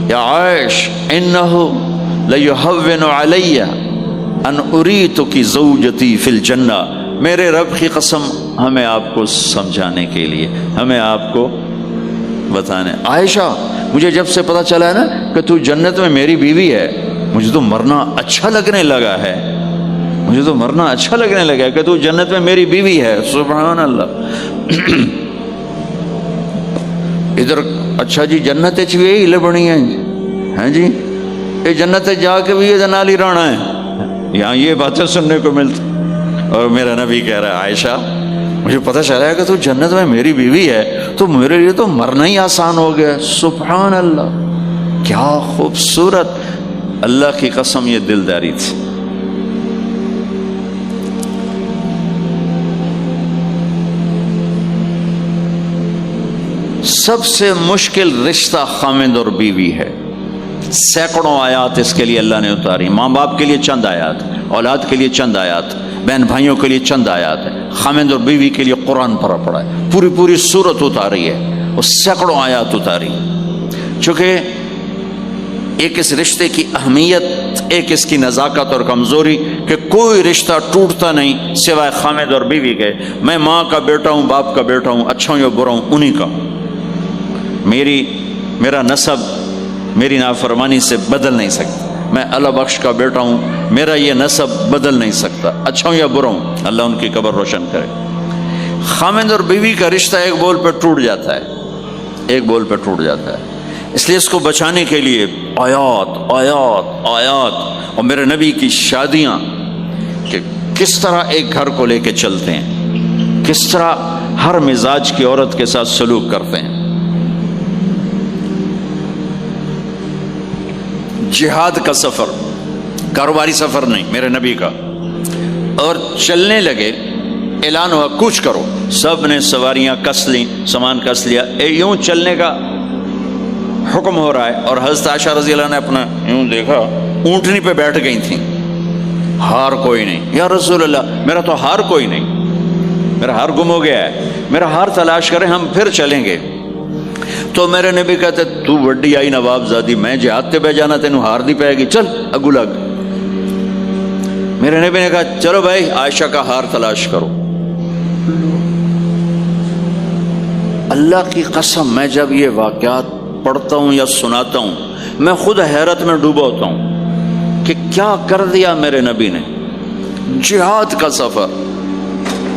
یا عائش انہ لیہون علی ان اریتک زوجتی فی الجنہ، میرے رب کی قسم ہمیں آپ کو سمجھانے کے لیے، ہمیں آپ کو بتانے، عائشہ مجھے جب سے پتا چلا ہے نا کہ تو جنت میں میری بیوی ہے، مجھے تو مرنا اچھا لگنے لگا ہے، مجھے تو مرنا اچھا لگنے لگا ہے کہ تو جنت میں میری بیوی ہے۔ سبحان اللہ۔ ادھر اچھا جی جنت بھی یہی لبنی ہے جی، یہ جنت جا کے بھی یہ نالی رانا ہے، یہاں یہ باتیں سننے کو ملتی۔ اور میرا نبی کہہ رہا ہے عائشہ مجھے پتہ چلا ہے کہ تو جنت میں میری بیوی ہے تو میرے لیے تو مرنا ہی آسان ہو گیا۔ سبحان اللہ، کیا خوبصورت، اللہ کی قسم یہ دلداری تھی۔ سب سے مشکل رشتہ خامند اور بیوی ہے، سینکڑوں آیات اس کے لیے اللہ نے اتاری، ماں باپ کے لیے چند آیات، اولاد کے لیے چند آیات، بہن بھائیوں کے لیے چند آیات ہے، خامند اور بیوی کے لیے قرآن پڑا ہے، پوری سورت اتاری ہے اور سینکڑوں آیات اتاری، چونکہ ایک اس رشتے کی اہمیت، ایک اس کی نزاکت اور کمزوری کہ کوئی رشتہ ٹوٹتا نہیں سوائے خامند اور بیوی کے۔ میں ماں کا بیٹا ہوں، باپ کا بیٹا ہوں، اچھا ہوں یا برا ہوں، انہی کا ہوں، میرا نسب میری نافرمانی سے بدل نہیں سکتا، میں اللہ بخش کا بیٹا ہوں، میرا یہ نسب بدل نہیں سکتا، اچھا ہوں یا برا ہوں، اللہ ان کی قبر روشن کرے۔ خامند اور بیوی کا رشتہ ایک بول پہ ٹوٹ جاتا ہے، ایک بول پہ ٹوٹ جاتا ہے، اس لیے اس کو بچانے کے لیے آیات آیات آیات، اور میرے نبی کی شادیاں کہ کس طرح ایک گھر کو لے کے چلتے ہیں، کس طرح ہر مزاج کی عورت کے ساتھ سلوک کرتے ہیں۔ جہاد کا سفر، کاروباری سفر نہیں، میرے نبی کا، اور چلنے لگے، اعلان ہوا کوچ کرو، سب نے سواریاں کس لیں، سامان کس لیا، یوں چلنے کا حکم ہو رہا ہے، اور حضرت عائشہ رضی اللہ نے اپنا یوں دیکھا، اونٹنی پہ بیٹھ گئی تھیں، ہار کوئی نہیں، یا رسول اللہ میرا تو ہار کوئی نہیں، میرا ہار گم ہو گیا ہے، میرا ہار تلاش کریں ہم پھر چلیں گے۔ تو میرے نبی کہتے تو وڈی آئی نواب زادی، میں جہاد تے بہ جانا تینوں ہار دی پائے گی، چل اگو لگ۔ میرے نبی نے کہا چلو بھائی عائشہ کا ہار تلاش کرو۔ اللہ کی قسم میں جب یہ واقعات پڑھتا ہوں یا سناتا ہوں میں خود حیرت میں ڈوبا ہوتا ہوں کہ کیا کر دیا میرے نبی نے، جہاد کا سفر،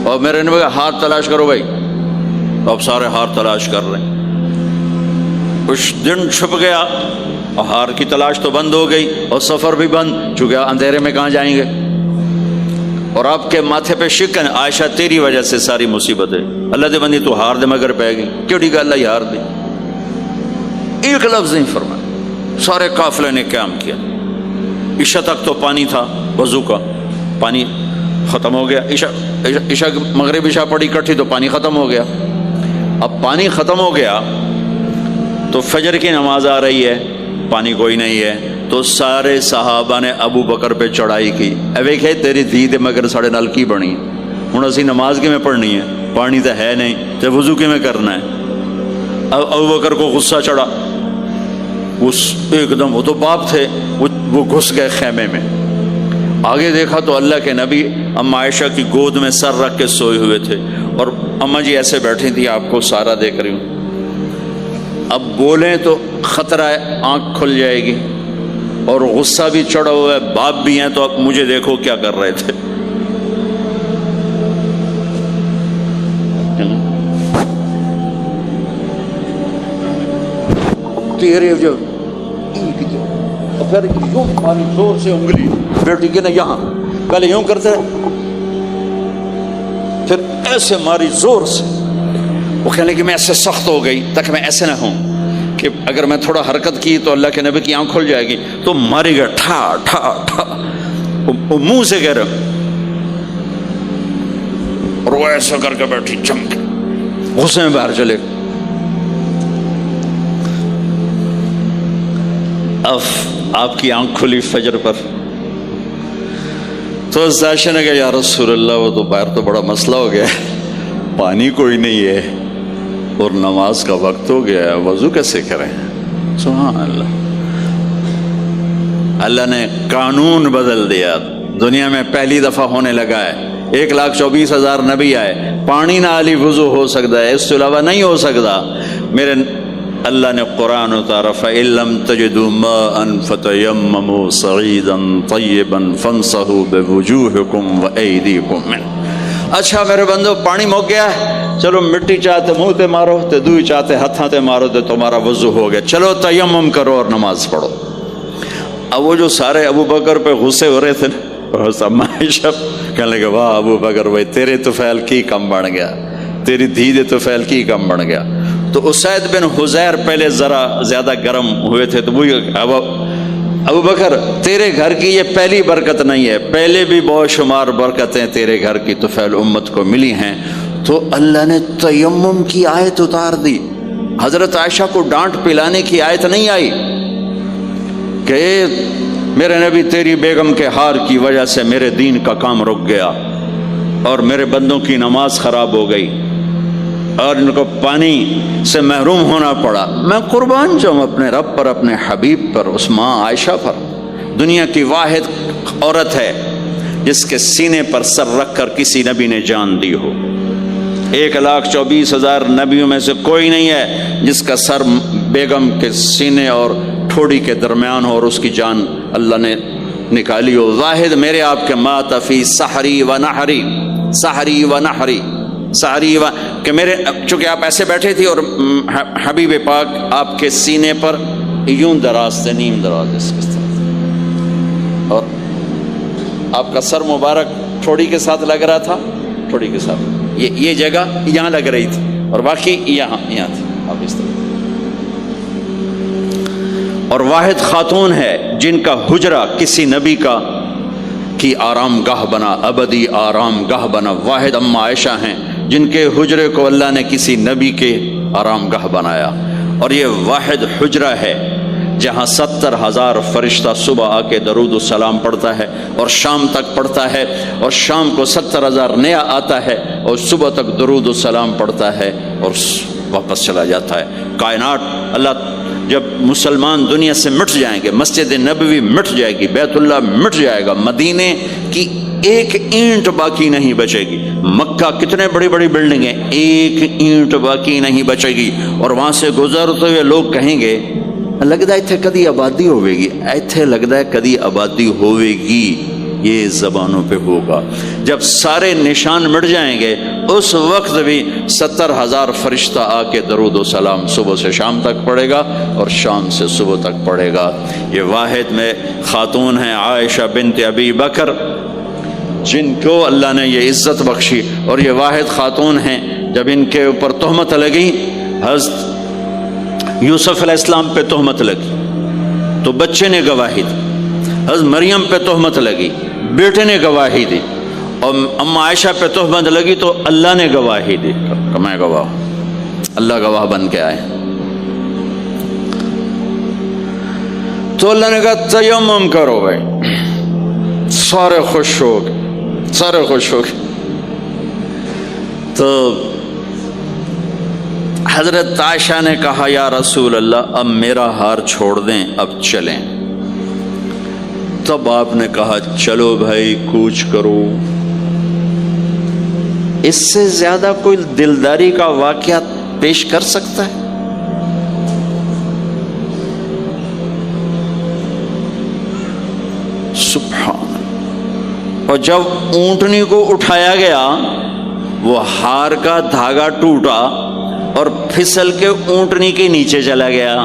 اور میرے نبی کا ہار تلاش کرو بھائی، اب سارے ہار تلاش کر رہے ہیں، کچھ دن چھپ گیا اور ہار کی تلاش تو بند ہو گئی اور سفر بھی بند، چونکہ اندھیرے میں کہاں جائیں گے، اور آپ کے ماتھے پہ شکن، عائشہ تیری وجہ سے ساری مصیبت ہے، اللہ دے بندی تو ہار دے مگر پہ گئی، کیوں گا اللہ ہار دی، ایک لفظ نہیں فرمایا، سارے قافلے نے قیام کیا، عشاء تک تو پانی تھا، وضو کا پانی ختم ہو گیا، عشاء مغرب عشاء پڑی کٹھی تو پانی ختم ہو گیا، اب پانی ختم ہو گیا تو فجر کی نماز آ رہی ہے، پانی کوئی نہیں ہے، تو سارے صحابہ نے ابو بکر پہ چڑھائی کی، ویکھے تیری دھی تے مگر ساڑے نال کی بنی، ہن اسی نماز کی میں پڑھنی ہے، پانی تو ہے نہیں تے وضو کی میں کرنا ہے۔ اب ابو بکر کو غصہ چڑھا، اس ایک دم، وہ تو باپ تھے، وہ گھس گئے خیمے میں، آگے دیکھا تو اللہ کے نبی اما عائشہ کی گود میں سر رکھ کے سوئے ہوئے تھے، اور اما جی ایسے بیٹھی تھی، آپ کو سارا دیکھ رہی ہوں، اب بولیں تو خطرہ ہے آنکھ کھل جائے گی، اور غصہ بھی چڑھا ہوا ہے، باپ بھی ہیں، تو اب مجھے دیکھو کیا کر رہے تھے۔ تیرے جو پھر یوں ماری زور سے انگلی بیٹی کی نا یہاں، پہلے یوں کرتے پھر ایسے ماری زور سے، وہ کہنے کہ میں ایسے سخت ہو گئی تاکہ میں ایسے نہ ہوں کہ اگر میں تھوڑا حرکت کی تو اللہ کے نبی کی آنکھ کھل جائے گی، تو ماری گیا ٹھا ٹھا ٹھا، وہ منہ سے کہہ رہا، اور وہ ایسا کر کے بیٹھی چمک، غصے میں باہر چلے۔ اب آپ کی آنکھ کھلی فجر پر، تو اس عائشہ نے کہا یا رسول اللہ وہ تو باہر تو بڑا مسئلہ ہو گیا ہے، پانی کوئی نہیں ہے اور نماز کا وقت ہو گیا ہے، وضو کیسے کریں؟ سبحان اللہ، اللہ نے قانون بدل دیا، دنیا میں پہلی دفعہ ہونے لگا ہے۔ 1,24,000 نبی آئے، پانی نہ علی وضو ہو سکتا ہے، اس کے علاوہ نہیں ہو سکتا۔ میرے اللہ نے قرآن اتارا فَإِن لَّمْ تَجِدُوا مَاءً فَتَيَمَّمُوا صَعِيدًا طَيِّبًا فَامْسَحُوا بِوُجُوهِكُمْ وَأَيْدِيكُمْ مِنْهُ۔ اچھا میرے بندو پانی مک گیا ہے، چلو مٹی چاہتے منہ تے مارو تے دوئی چاہتے ہتھاں تے مارو تے تمہارا وضو ہو گیا، چلو تیمم کرو اور نماز پڑھو۔ اب وہ جو سارے ابو بکر پہ غصے ہو رہے تھے نا، عائشہ کہنے لگے واہ ابو بکر بھائی تیرے طفیل کی کم بن گیا، تیری دھی دے طفیل کی کم بن گیا۔ تو اسید بن حذیر پہلے ذرا زیادہ گرم ہوئے تھے، تو وہی ابو بکر تیرے گھر کی یہ پہلی برکت نہیں ہے، پہلے بھی بہت شمار برکتیں تیرے گھر کی طفیل امت کو ملی ہیں۔ تو اللہ نے تیمم کی آیت اتار دی، حضرت عائشہ کو ڈانٹ پلانے کی آیت نہیں آئی کہ میرے نبی تیری بیگم کے ہار کی وجہ سے میرے دین کا کام رک گیا اور میرے بندوں کی نماز خراب ہو گئی اور ان کو پانی سے محروم ہونا پڑا۔ میں قربان جاؤں اپنے رب پر، اپنے حبیب پر، اس ماں عائشہ پر، دنیا کی واحد عورت ہے جس کے سینے پر سر رکھ کر کسی نبی نے جان دی ہو۔ 1,24,000 نبیوں میں سے کوئی نہیں ہے جس کا سر بیگم کے سینے اور ٹھوڑی کے درمیان ہو اور اس کی جان اللہ نے نکالی ہو۔ واحد میرے آپ کے مات فی سحری و نحری، سحری و نحری، سحری و کہ میرے چونکہ آپ ایسے بیٹھے تھی اور حبیب پاک آپ کے سینے پر یوں دراز تھے، نیم دراز اس طرح، اور آپ کا سر مبارک ٹھوڑی کے ساتھ لگ رہا تھا، ٹھوڑی کے ساتھ یہ جگہ یہاں لگ رہی تھی اور باقی یہاں تھی، آپ اس طرح۔ اور واحد خاتون ہے جن کا حجرہ کسی نبی کی آرام گاہ بنا، ابدی آرام گاہ بنا۔ واحد اماں عائشہ ہیں جن کے حجرے کو اللہ نے کسی نبی کے آرام گاہ بنایا، اور یہ واحد حجرہ ہے جہاں 70,000 فرشتہ صبح آ کے درود و سلام پڑھتا ہے اور شام تک پڑھتا ہے، اور شام کو 70,000 نیا آتا ہے اور صبح تک درود و سلام پڑھتا ہے اور واپس چلا جاتا ہے۔ کائنات اللہ جب مسلمان دنیا سے مٹ جائیں گے، مسجد نبوی مٹ جائے گی، بیت اللہ مٹ جائے گا، مدینے کی ایک اینٹ باقی نہیں بچے گی، مکہ کتنے بڑی بڑی بلڈنگیں، ایک اینٹ باقی نہیں بچے گی، اور وہاں سے گزرتے ہوئے لوگ کہیں گے لگتا ہے اتنے کدی آبادی ہوئے گی، ایتھے لگتا ہے کدی آبادی ہوئے گی۔ یہ زبانوں پہ ہوگا جب سارے نشان مٹ جائیں گے، اس وقت بھی 70,000 فرشتہ آ کے درود و سلام صبح سے شام تک پڑھے گا اور شام سے صبح تک پڑھے گا۔ یہ واحد میں خاتون ہیں عائشہ بنت ابی بکر جن کو اللہ نے یہ عزت بخشی، اور یہ واحد خاتون ہیں جب ان کے اوپر تہمت لگی، حضرت یوسف علیہ السلام پہ تہمت لگی تو بچے نے گواہی دی، حضرت مریم پہ تہمت لگی بیٹے نے گواہی دی، اور اماں عائشہ پہ تہمت لگی تو اللہ نے گواہی دی کہ میں گواہ ہوں، اللہ گواہ بن کے آئے۔ تو اللہ نے کہا تیمم کرو بھائی، سارے خوش ہو گئے، سارے خوش ہو گئے۔ تو حضرت عائشہ نے کہا یا رسول اللہ اب میرا ہار چھوڑ دیں، اب چلیں۔ تب آپ نے کہا چلو بھائی کوچ کرو۔ اس سے زیادہ کوئی دلداری کا واقعہ پیش کر سکتا ہے؟ سبحان اللہ۔ اور جب اونٹنی کو اٹھایا گیا وہ ہار کا دھاگا ٹوٹا اور پھسل کے اونٹنی کے نیچے چلا گیا،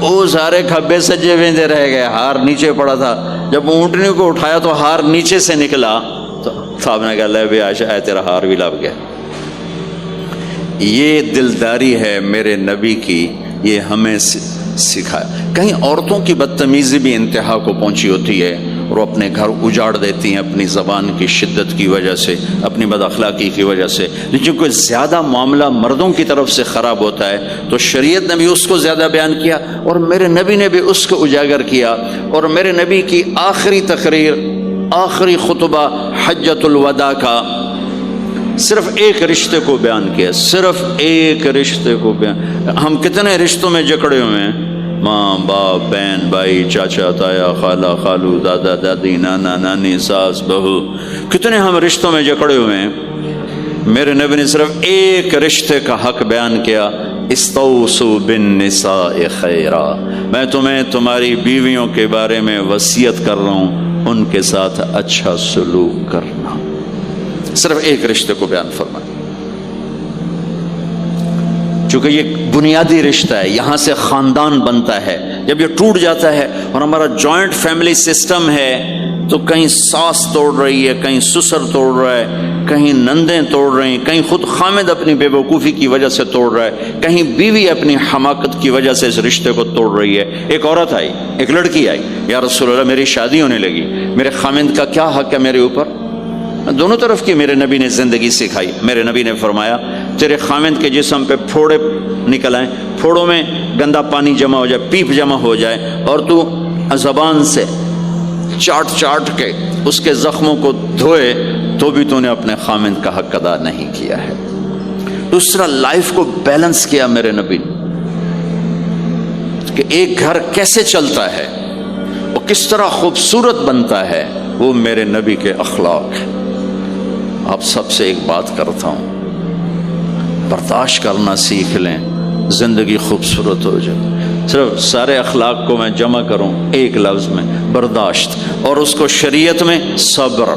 وہ سارے کھبے سجے ویندے رہ گئے، ہار نیچے پڑا تھا۔ جب اونٹنی کو اٹھایا تو ہار نیچے سے نکلا، تو صاحب نے کہا لے بھی عائشہ ہے تیرا ہار بھی لب گیا۔ یہ دلداری ہے میرے نبی کی، یہ ہمیں سکھایا۔ کہیں عورتوں کی بدتمیزی بھی انتہا کو پہنچی ہوتی ہے اور وہ اپنے گھر اجاڑ دیتی ہیں اپنی زبان کی شدت کی وجہ سے، اپنی بد اخلاقی کی وجہ سے، لیکن کوئی زیادہ معاملہ مردوں کی طرف سے خراب ہوتا ہے تو شریعت نے بھی اس کو زیادہ بیان کیا اور میرے نبی نے بھی اس کو اجاگر کیا۔ اور میرے نبی کی آخری تقریر آخری خطبہ حجۃ الوداع کا صرف ایک رشتے کو بیان کیا، صرف ایک رشتے کو بیان۔ ہم کتنے رشتوں میں جکڑے ہوئے ہیں، ماں باپ، بہن بھائی، چاچا تایا، خالہ خالو، دادا دادی، نانا نانی، ساس بہو، کتنے ہم رشتوں میں جکڑے ہوئے ہیں۔ میرے نبی نے صرف ایک رشتے کا حق بیان کیا، استوصوا بالنساء خیرا، میں تمہیں تمہاری بیویوں کے بارے میں وصیت کر رہا ہوں، ان کے ساتھ اچھا سلوک کرنا۔ صرف ایک رشتے کو بیان فرمایا، چونکہ یہ بنیادی رشتہ ہے، یہاں سے خاندان بنتا ہے۔ جب یہ ٹوٹ جاتا ہے اور ہمارا جوائنٹ فیملی سسٹم ہے تو کہیں ساس توڑ رہی ہے، کہیں سسر توڑ رہا ہے، کہیں نندیں توڑ رہی ہیں، کہیں خود خامد اپنی بے وقوفی کی وجہ سے توڑ رہا ہے، کہیں بیوی اپنی حماقت کی وجہ سے اس رشتے کو توڑ رہی ہے۔ ایک عورت آئی، ایک لڑکی آئی، یا رسول اللہ میری شادی ہونے لگی، میرے خامد کا کیا حق ہے میرے اوپر؟ دونوں طرف کی میرے نبی نے زندگی سکھائی۔ میرے نبی نے فرمایا تیرے خامد کے جسم پہ پھوڑے نکل آئیں، پھوڑوں میں گندا پانی جمع ہو جائے، پیپ جمع ہو جائے، اور تو زبان سے چاٹ چاٹ کے اس کے زخموں کو دھوئے، تو بھی تو نے اپنے خامد کا حق ادا نہیں کیا ہے۔ دوسرا، لائف کو بیلنس کیا میرے نبی نے کہ ایک گھر کیسے چلتا ہے اور کس طرح خوبصورت بنتا ہے، وہ میرے نبی کے اخلاق ہیں۔ آپ سب سے ایک بات کرتا ہوں، برداشت کرنا سیکھ لیں، زندگی خوبصورت ہو جائے۔ صرف سارے اخلاق کو میں جمع کروں ایک لفظ میں، برداشت، اور اس کو شریعت میں صبر۔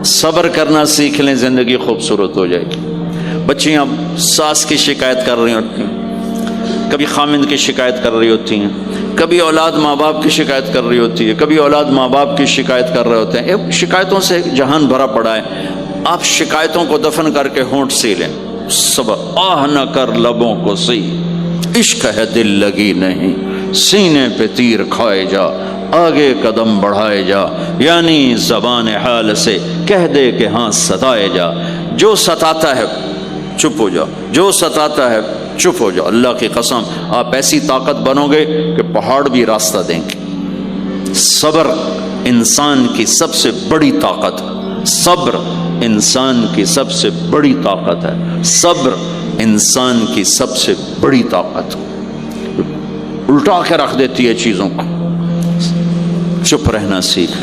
صبر کرنا سیکھ لیں، زندگی خوبصورت ہو جائے گی۔ بچیاں ساس کی شکایت کر رہی ہوتی ہیں، کبھی خامند کی شکایت کر رہی ہوتی ہیں، کبھی اولاد ماں باپ کی شکایت کر رہی ہوتی ہے، کبھی اولاد ماں باپ کی شکایت کر رہے ہوتے ہیں۔ شکایتوں سے جہان بھرا پڑا ہے۔ آپ شکایتوں کو دفن کر کے ہونٹ سی لیں، صبر، آہ نہ کر لبوں کو سی، عشق ہے دل لگی نہیں، سینے پہ تیر کھائے جا، آگے قدم بڑھائے جا، یعنی زبان حال سے کہہ دے کہ ہاں ستائے جا۔ جو ستاتا ہے چپ ہو جاؤ، جو ستاتا ہے چپ ہو جاؤ۔ اللہ کی قسم آپ ایسی طاقت بنو گے کہ پہاڑ بھی راستہ دیں گے۔ صبر انسان کی سب سے بڑی طاقت، صبر انسان کی سب سے بڑی طاقت ہے، صبر انسان کی سب سے بڑی طاقت، الٹا کے رکھ دیتی ہے چیزوں کو۔ چپ رہنا سیکھ،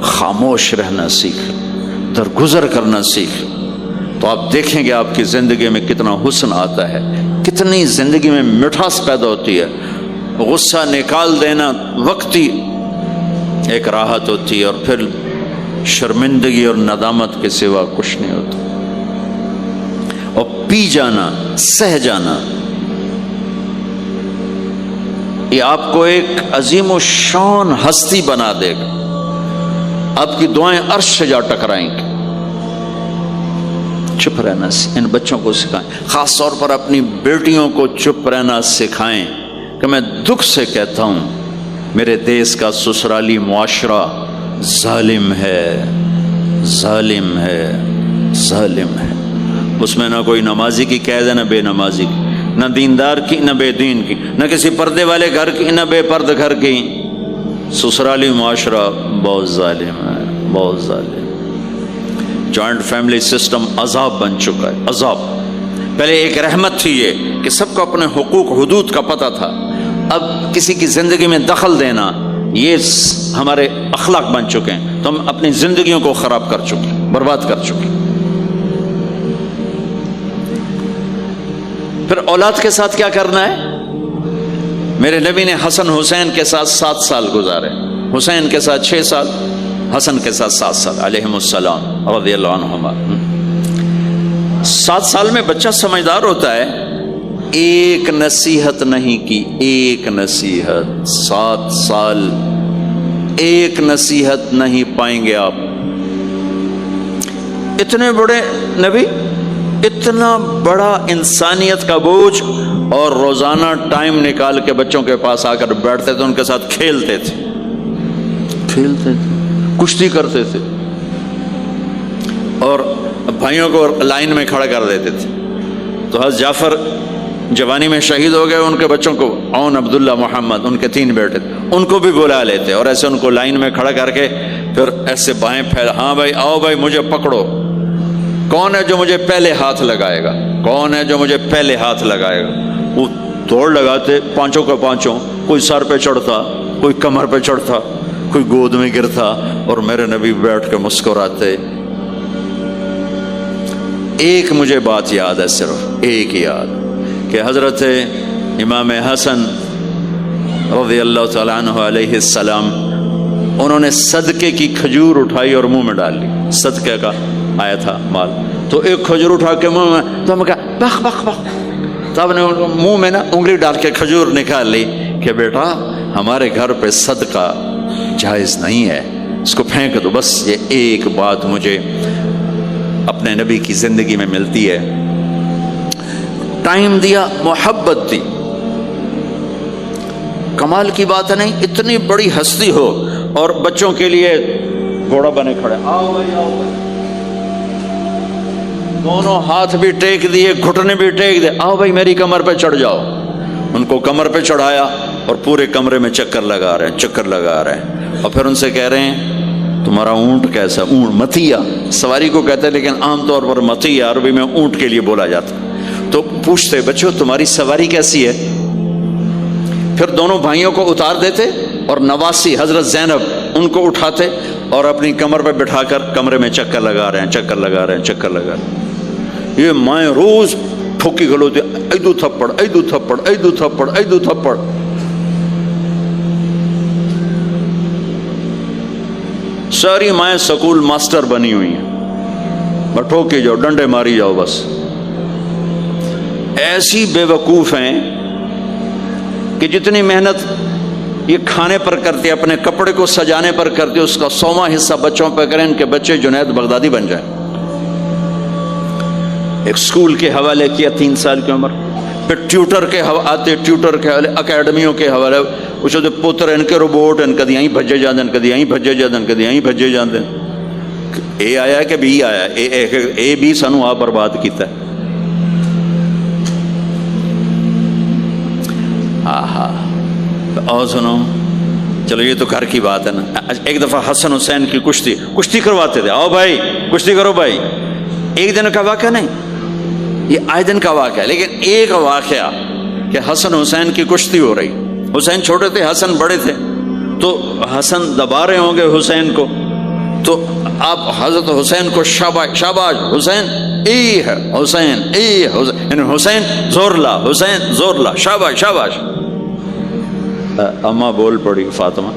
خاموش رہنا سیکھ، درگزر کرنا سیکھ، تو آپ دیکھیں گے آپ کی زندگی میں کتنا حسن آتا ہے، کتنی زندگی میں مٹھاس پیدا ہوتی ہے۔ غصہ نکال دینا وقتی ایک راحت ہوتی ہے، اور پھر شرمندگی اور ندامت کے سوا کچھ نہیں ہوتا۔ اور پی جانا، سہ جانا، یہ آپ کو ایک عظیم و شان ہستی بنا دے گا۔ آپ کی دعائیں عرش سے جا ٹکرائیں گی۔ چپ رہنا ان بچوں کو سکھائیں، خاص طور پر اپنی بیٹیوں کو چپ رہنا سکھائیں کہ میں دکھ سے کہتا ہوں میرے دیس کا سسرالی معاشرہ ظالم ہے، ظالم ہے، ظالم ہے۔ اس میں نہ کوئی نمازی کی قید ہے، نہ بے نمازی کی، نہ دیندار کی، نہ بے دین کی، نہ کسی پردے والے گھر کی، نہ بے پرد گھر کی۔ سسرالی معاشرہ بہت ظالم ہے، بہت ظالم۔ جوائنٹ فیملی سسٹم عذاب بن چکا ہے، عذاب۔ پہلے ایک رحمت تھی یہ کہ سب کو اپنے حقوق حدود کا پتہ تھا، اب کسی کی زندگی میں دخل دینا یہ ہمارے اخلاق بن چکے ہیں، تو ہم اپنی زندگیوں کو خراب کر چکے، برباد کر چکے۔ پھر اولاد کے ساتھ کیا کرنا ہے؟ میرے نبی نے حسن حسین کے ساتھ 7 سال گزارے، حسین کے ساتھ 6 سال، حسن کے ساتھ 7 سال علیہم السلام رضی اللہ عنہما۔ 7 سال میں بچہ سمجھدار ہوتا ہے، ایک نصیحت نہیں کی، ایک نصیحت، 7 سال ایک نصیحت نہیں پائیں گے آپ۔ اتنے بڑے نبی، اتنا بڑا انسانیت کا بوجھ، اور روزانہ ٹائم نکال کے بچوں کے پاس آ کر بیٹھتے تھے، ان کے ساتھ کھیلتے تھے، کشتی کرتے تھے، اور بھائیوں کو لائن میں کھڑا کر دیتے تھے۔ تو حضرت جعفر جوانی میں شہید ہو گئے، ان کے بچوں کو عون، عبداللہ، محمد، ان کے 3 بیٹے تھے، ان کو بھی بلا لیتے اور ایسے ان کو لائن میں کھڑا کر کے پھر ایسے بائیں پھیل، ہاں بھائی آؤ بھائی مجھے پکڑو، کون ہے جو مجھے پہلے ہاتھ لگائے گا، کون ہے جو مجھے پہلے ہاتھ لگائے گا۔ وہ دوڑ لگاتے پانچوں کا پانچوں، کوئی سر پہ چڑھتا، کوئی کمر پہ چڑھتا، کوئی گود میں گرتا، اور میرے نبی بیٹھ کے مسکراتے۔ ایک مجھے بات یاد ہے، صرف ایک یاد، کہ حضرت امام حسن رضی اللہ تعالیٰ عنہ علیہ السلام، انہوں نے صدقے کی کھجور اٹھائی اور منہ میں ڈال لی، صدقے کا آیا تھا مال، تو ایک کھجور اٹھا کے منہ میں، تو ہم کہا بخ بخ بخ، تب نے منہ میں نا انگلی ڈال کے کھجور نکال لی کہ بیٹا ہمارے گھر پہ صدقہ جائز نہیں ہے، اس کو پھینک دو۔ بس یہ ایک بات مجھے اپنے نبی کی زندگی میں ملتی ہے، ٹائم دیا، محبت دی۔ کمال کی بات ہے نہیں، اتنی بڑی ہستی ہو اور بچوں کے لیے گھوڑا بنے کھڑے، آؤ بھائی آؤ بھائی، دونوں ہاتھ بھی ٹیک دیے، گھٹنے بھی ٹیک دیے، آؤ بھائی میری کمر پہ چڑھ جاؤ۔ ان کو کمر پہ چڑھایا اور پورے کمرے میں چکر لگا رہے ہیں، چکر لگا رہے ہیں، اور پھر ان سے کہہ رہے ہیں تمہارا اونٹ کیسا؟ اونٹ متیا سواری کو کہتے ہیں، لیکن عام طور پر متیا عربی میں اونٹ کے لیے بولا جاتا۔ تو پوچھتے بچوں تمہاری سواری کیسی ہے؟ پھر دونوں بھائیوں کو اتار دیتے اور نواسی حضرت زینب ان کو اٹھاتے اور اپنی کمر پہ بٹھا کر کمرے میں چکر لگا رہے ہیں، چکر لگا رہے ہیں، چکر لگا رہے ہیں۔ یہ مائیں روز ٹھوکی کھلوتی، ایدو تھپڑ ایدو تھپڑ ایدو تھپڑ ایدو تھپڑ۔ ساری مائیں سکول ماسٹر بنی ہوئی ہیں، بس ٹھوکی جاؤ، ڈنڈے ماری جاؤ، بس ایسی بے وقوف ہیں کہ جتنی محنت یہ کھانے پر کرتے، اپنے کپڑے کو سجانے پر کرتے، اس کا 100واں حصہ بچوں پہ کریں، ان کے بچے جنید بغدادی بن جائیں۔ ایک سکول کے حوالے کیا 3 سال کی عمر، پھر ٹیوٹر کے آتے، ٹیوٹر کے حوالے، اکیڈمیوں کے حوالے، اس کے پتر ان کے روبوٹ ان کدی یہیں بھجے جاندے، ان کدی یہیں بھجے جاندے، ان کدی یہیں بھجے جاندے۔ اے آیا کہ بی آیا، اے بی سانو آپ برباد کیتا ہے۔ آہا، اور سنو، چلو یہ تو گھر کی بات ہے نا۔ ایک دفعہ حسن حسین کی کشتی کرواتے تھے، آؤ بھائی کشتی کرو بھائی۔ ایک دن کا واقعہ نہیں، یہ آئے دن کا واقعہ ہے، لیکن ایک واقعہ کہ حسن حسین کی کشتی ہو رہی، حسین چھوٹے تھے، حسن بڑے تھے، تو حسن دبا رہے ہوں گے حسین کو، تو آپ حضرت حسین کو شاباش شاباش حسین، ای ہے حسین، ای حسین، یعنی حسین زور لا، حسین زور لا، شاباش شاباش۔ اماں بول پڑی، فاطمہ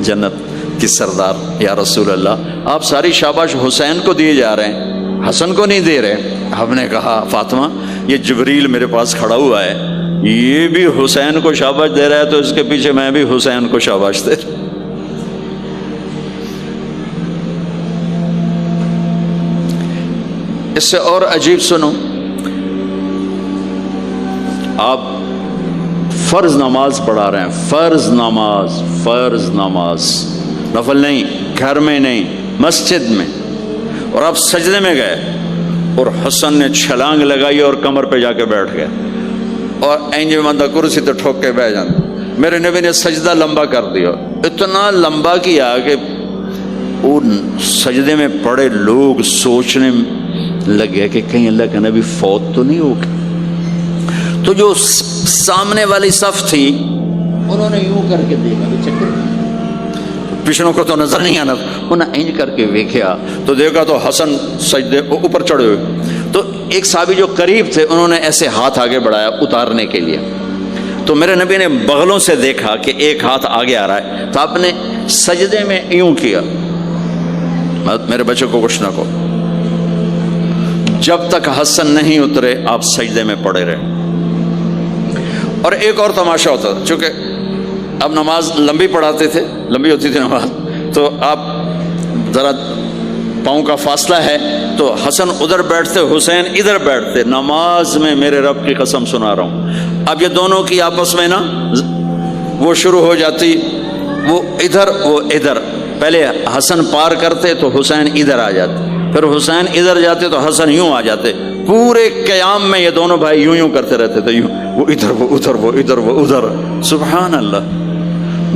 جنت کی سردار، یا رسول اللہ آپ ساری شاباش حسین کو دیے جا رہے ہیں، حسن کو نہیں دے رہے۔ ہم نے کہا فاطمہ یہ جبریل میرے پاس کھڑا ہوا ہے، یہ بھی حسین کو شاباش دے رہا ہے، تو اس کے پیچھے میں بھی حسین کو شاباش دے رہا۔ اس سے اور عجیب سنو، آپ فرض نماز پڑھا رہے ہیں، فرض نماز، فرض نماز، نفل نہیں، گھر میں نہیں، مسجد میں، اور آپ سجدے میں گئے اور حسن نے چھلانگ لگائی اور کمر پہ جا کے بیٹھ گئے، اور اینج بندہ کرسی تو ٹھوک کے بیٹھ جاتا۔ میرے نبی نے سجدہ لمبا کر دیا، اتنا لمبا کیا کہ وہ سجدے میں پڑے لوگ سوچنے لگے کہ کہیں اللہ کا نبی فوت تو نہیں ہو گیا۔ تو جو سامنے والی صف تھی انہوں نے یوں کر کے دیکھا، پچھڑوں کو تو نظر نہیں آنا، انہوں نے اینج کر کے دیکھا تو دیکھا تو حسن سجدے اوپر چڑھے ہوئے، تو ایک صحابی جو قریب تھے انہوں نے ایسے ہاتھ آگے بڑھایا اتارنے کے لیے، تو میرے نبی نے بغلوں سے دیکھا کہ ایک ہاتھ آگے آ رہا ہے، تو آپ نے سجدے میں یوں کیا، میرے بچوں کو کچھ نہ کہو، جب تک حسن نہیں اترے آپ سجدے میں پڑے رہے۔ اور ایک اور تماشا ہوتا تھا، چونکہ اب نماز لمبی پڑھاتے تھے، لمبی ہوتی تھی نماز، تو آپ ذرا پاؤں کا فاصلہ ہے تو حسن ادھر بیٹھتے، حسین ادھر بیٹھتے، نماز میں میرے رب کی قسم سنا رہا ہوں۔ اب یہ دونوں کی آپس میں نا وہ شروع ہو جاتی، وہ ادھر وہ ادھر، پہلے حسن پار کرتے تو حسین ادھر آ جاتے، پھر حسین ادھر جاتے تو حسن یوں آ جاتے، پورے قیام میں یہ دونوں بھائی یوں یوں کرتے رہتے تھے، یوں وہ ادھر وہ ادھر وہ ادھر وہ ادھر۔ سبحان اللہ،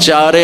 4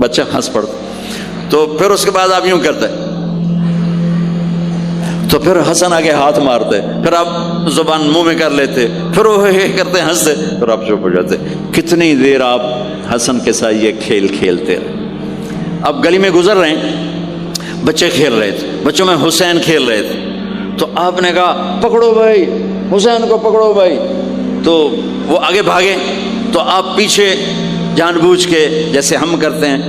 بچہ ہنس پڑتا. تو پھر اس کے بعد آپ یوں کرتے, تو پھر حسن آگے ہاتھ مارتے, پھر آپ زبان منہ میں کر لیتے, پھر وہ کرتے ہنستے, پھر آپ چپ ہو جاتے. کتنی دیر آپ حسن کے ساتھ یہ کھیل کھیلتے رہے. آپ گلی میں گزر رہے ہیں, بچے کھیل رہے تھے, بچوں میں حسین کھیل رہے تھے, تو آپ نے کہا پکڑو بھائی حسین کو, پکڑو بھائی. تو وہ آگے بھاگے, تو آپ پیچھے جان بوجھ کے جیسے ہم کرتے ہیں,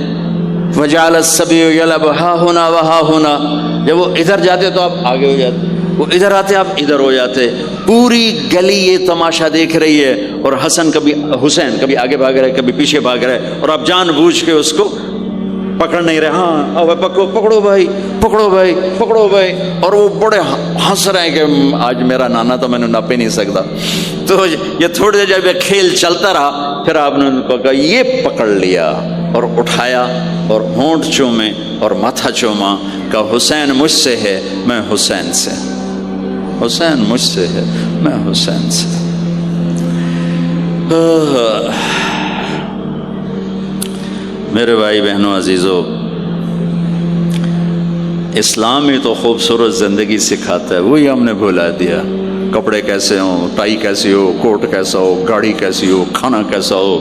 وجعل الصبی یلعب ہا ہونا وہا ہونا, جب وہ ادھر جاتے تو آپ آگے ہو جاتے, وہ ادھر آتے آپ ادھر ہو جاتے. پوری گلی یہ تماشا دیکھ رہی ہے, اور حسن حسین کبھی آگے بھاگ رہے, کبھی پیچھے بھاگ رہے, اور آپ جان بوجھ کے اس کو پکڑ نہیں رہے. ہاں اب پکڑو, پکڑو بھائی, پکڑو بھائی, پکڑو بھائی. اور وہ بڑے ہنس رہے ہیں کہ آج میرا نانا تو میں نے ناپ ہی نہیں سکتا. تو یہ تھوڑی دیر جب یہ کھیل چلتا رہا, پھر آپ نے ان کو کہا یہ پکڑ لیا اور اٹھایا, اور ہونٹ چومے اور ماتھا چوما, کہ حسین مجھ سے ہے میں حسین سے, حسین مجھ سے ہے میں حسین سے. میرے بھائی بہنوں عزیزو, اسلام ہی تو خوبصورت زندگی سکھاتا ہے, وہی ہم نے بھلا دیا. کپڑے کیسے ہوں, ٹائی کیسی ہو, کوٹ کیسا ہو, گاڑی کیسی ہو, کھانا کیسا ہو,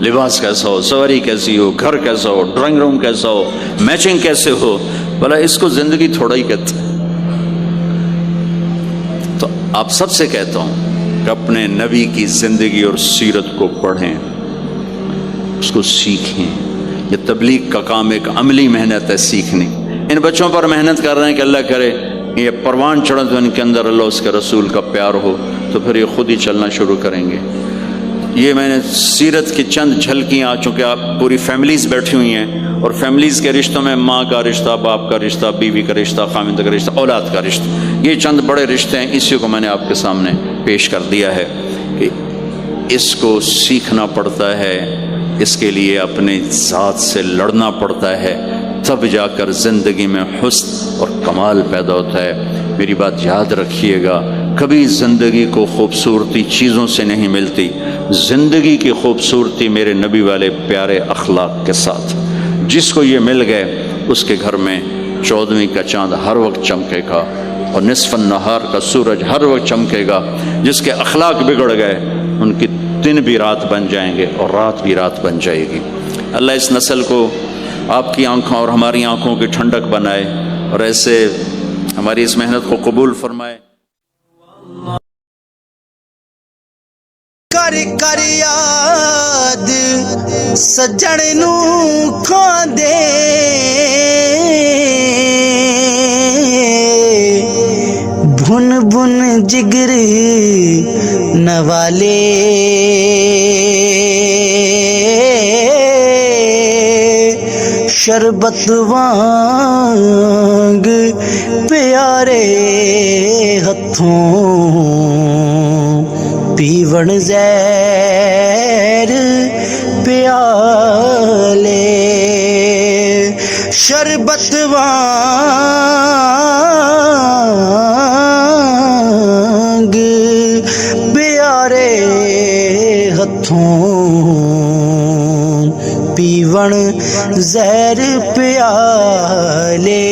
لباس کیسا ہو, سواری کیسی ہو, گھر کیسا ہو, ڈرائنگ روم کیسا ہو, میچنگ کیسے ہو, بھلا اس کو زندگی تھوڑا ہی کہتے ہیں. تو آپ سب سے کہتا ہوں کہ اپنے نبی کی زندگی اور سیرت کو پڑھیں, اس کو سیکھیں. یہ تبلیغ کا کام ایک عملی محنت ہے, سیکھنے. ان بچوں پر محنت کر رہے ہیں کہ اللہ کرے یہ پروان چڑھے تو ان کے اندر اللہ اس کے رسول کا پیار ہو, تو پھر یہ خود ہی چلنا شروع کریں گے. یہ میں نے سیرت کی چند جھلکیاں, آ چونکہ آپ پوری فیملیز بیٹھی ہوئی ہیں, اور فیملیز کے رشتوں میں ماں کا رشتہ, باپ کا رشتہ, بیوی کا رشتہ, خاوند کا رشتہ, اولاد کا رشتہ, یہ چند بڑے رشتے ہیں. اسی کو میں نے آپ کے سامنے پیش کر دیا ہے کہ اس کو سیکھنا پڑتا ہے, اس کے لیے اپنے ذات سے لڑنا پڑتا ہے, تب جا کر زندگی میں حسن اور کمال پیدا ہوتا ہے. میری بات یاد رکھیے گا, کبھی زندگی کو خوبصورتی چیزوں سے نہیں ملتی, زندگی کی خوبصورتی میرے نبی والے پیارے اخلاق کے ساتھ. جس کو یہ مل گئے اس کے گھر میں 14ویں کا چاند ہر وقت چمکے گا, اور نصف النہار کا سورج ہر وقت چمکے گا. جس کے اخلاق بگڑ گئے ان کی دن بھی رات بن جائیں گے, اور رات بھی رات بن جائے گی. اللہ اس نسل کو آپ کی آنکھوں اور ہماری آنکھوں کی ٹھنڈک بنائے, اور ایسے ہماری اس محنت کو قبول فرمائے. کر کر یاد سجن نوں کھاندے, بھن بھن جگر نوالے, شربت وانگ پیارے ہتھوں, پیون زہر پیالے, شربت وانگ پیارے ہتھوں, پیون زہر پیالے.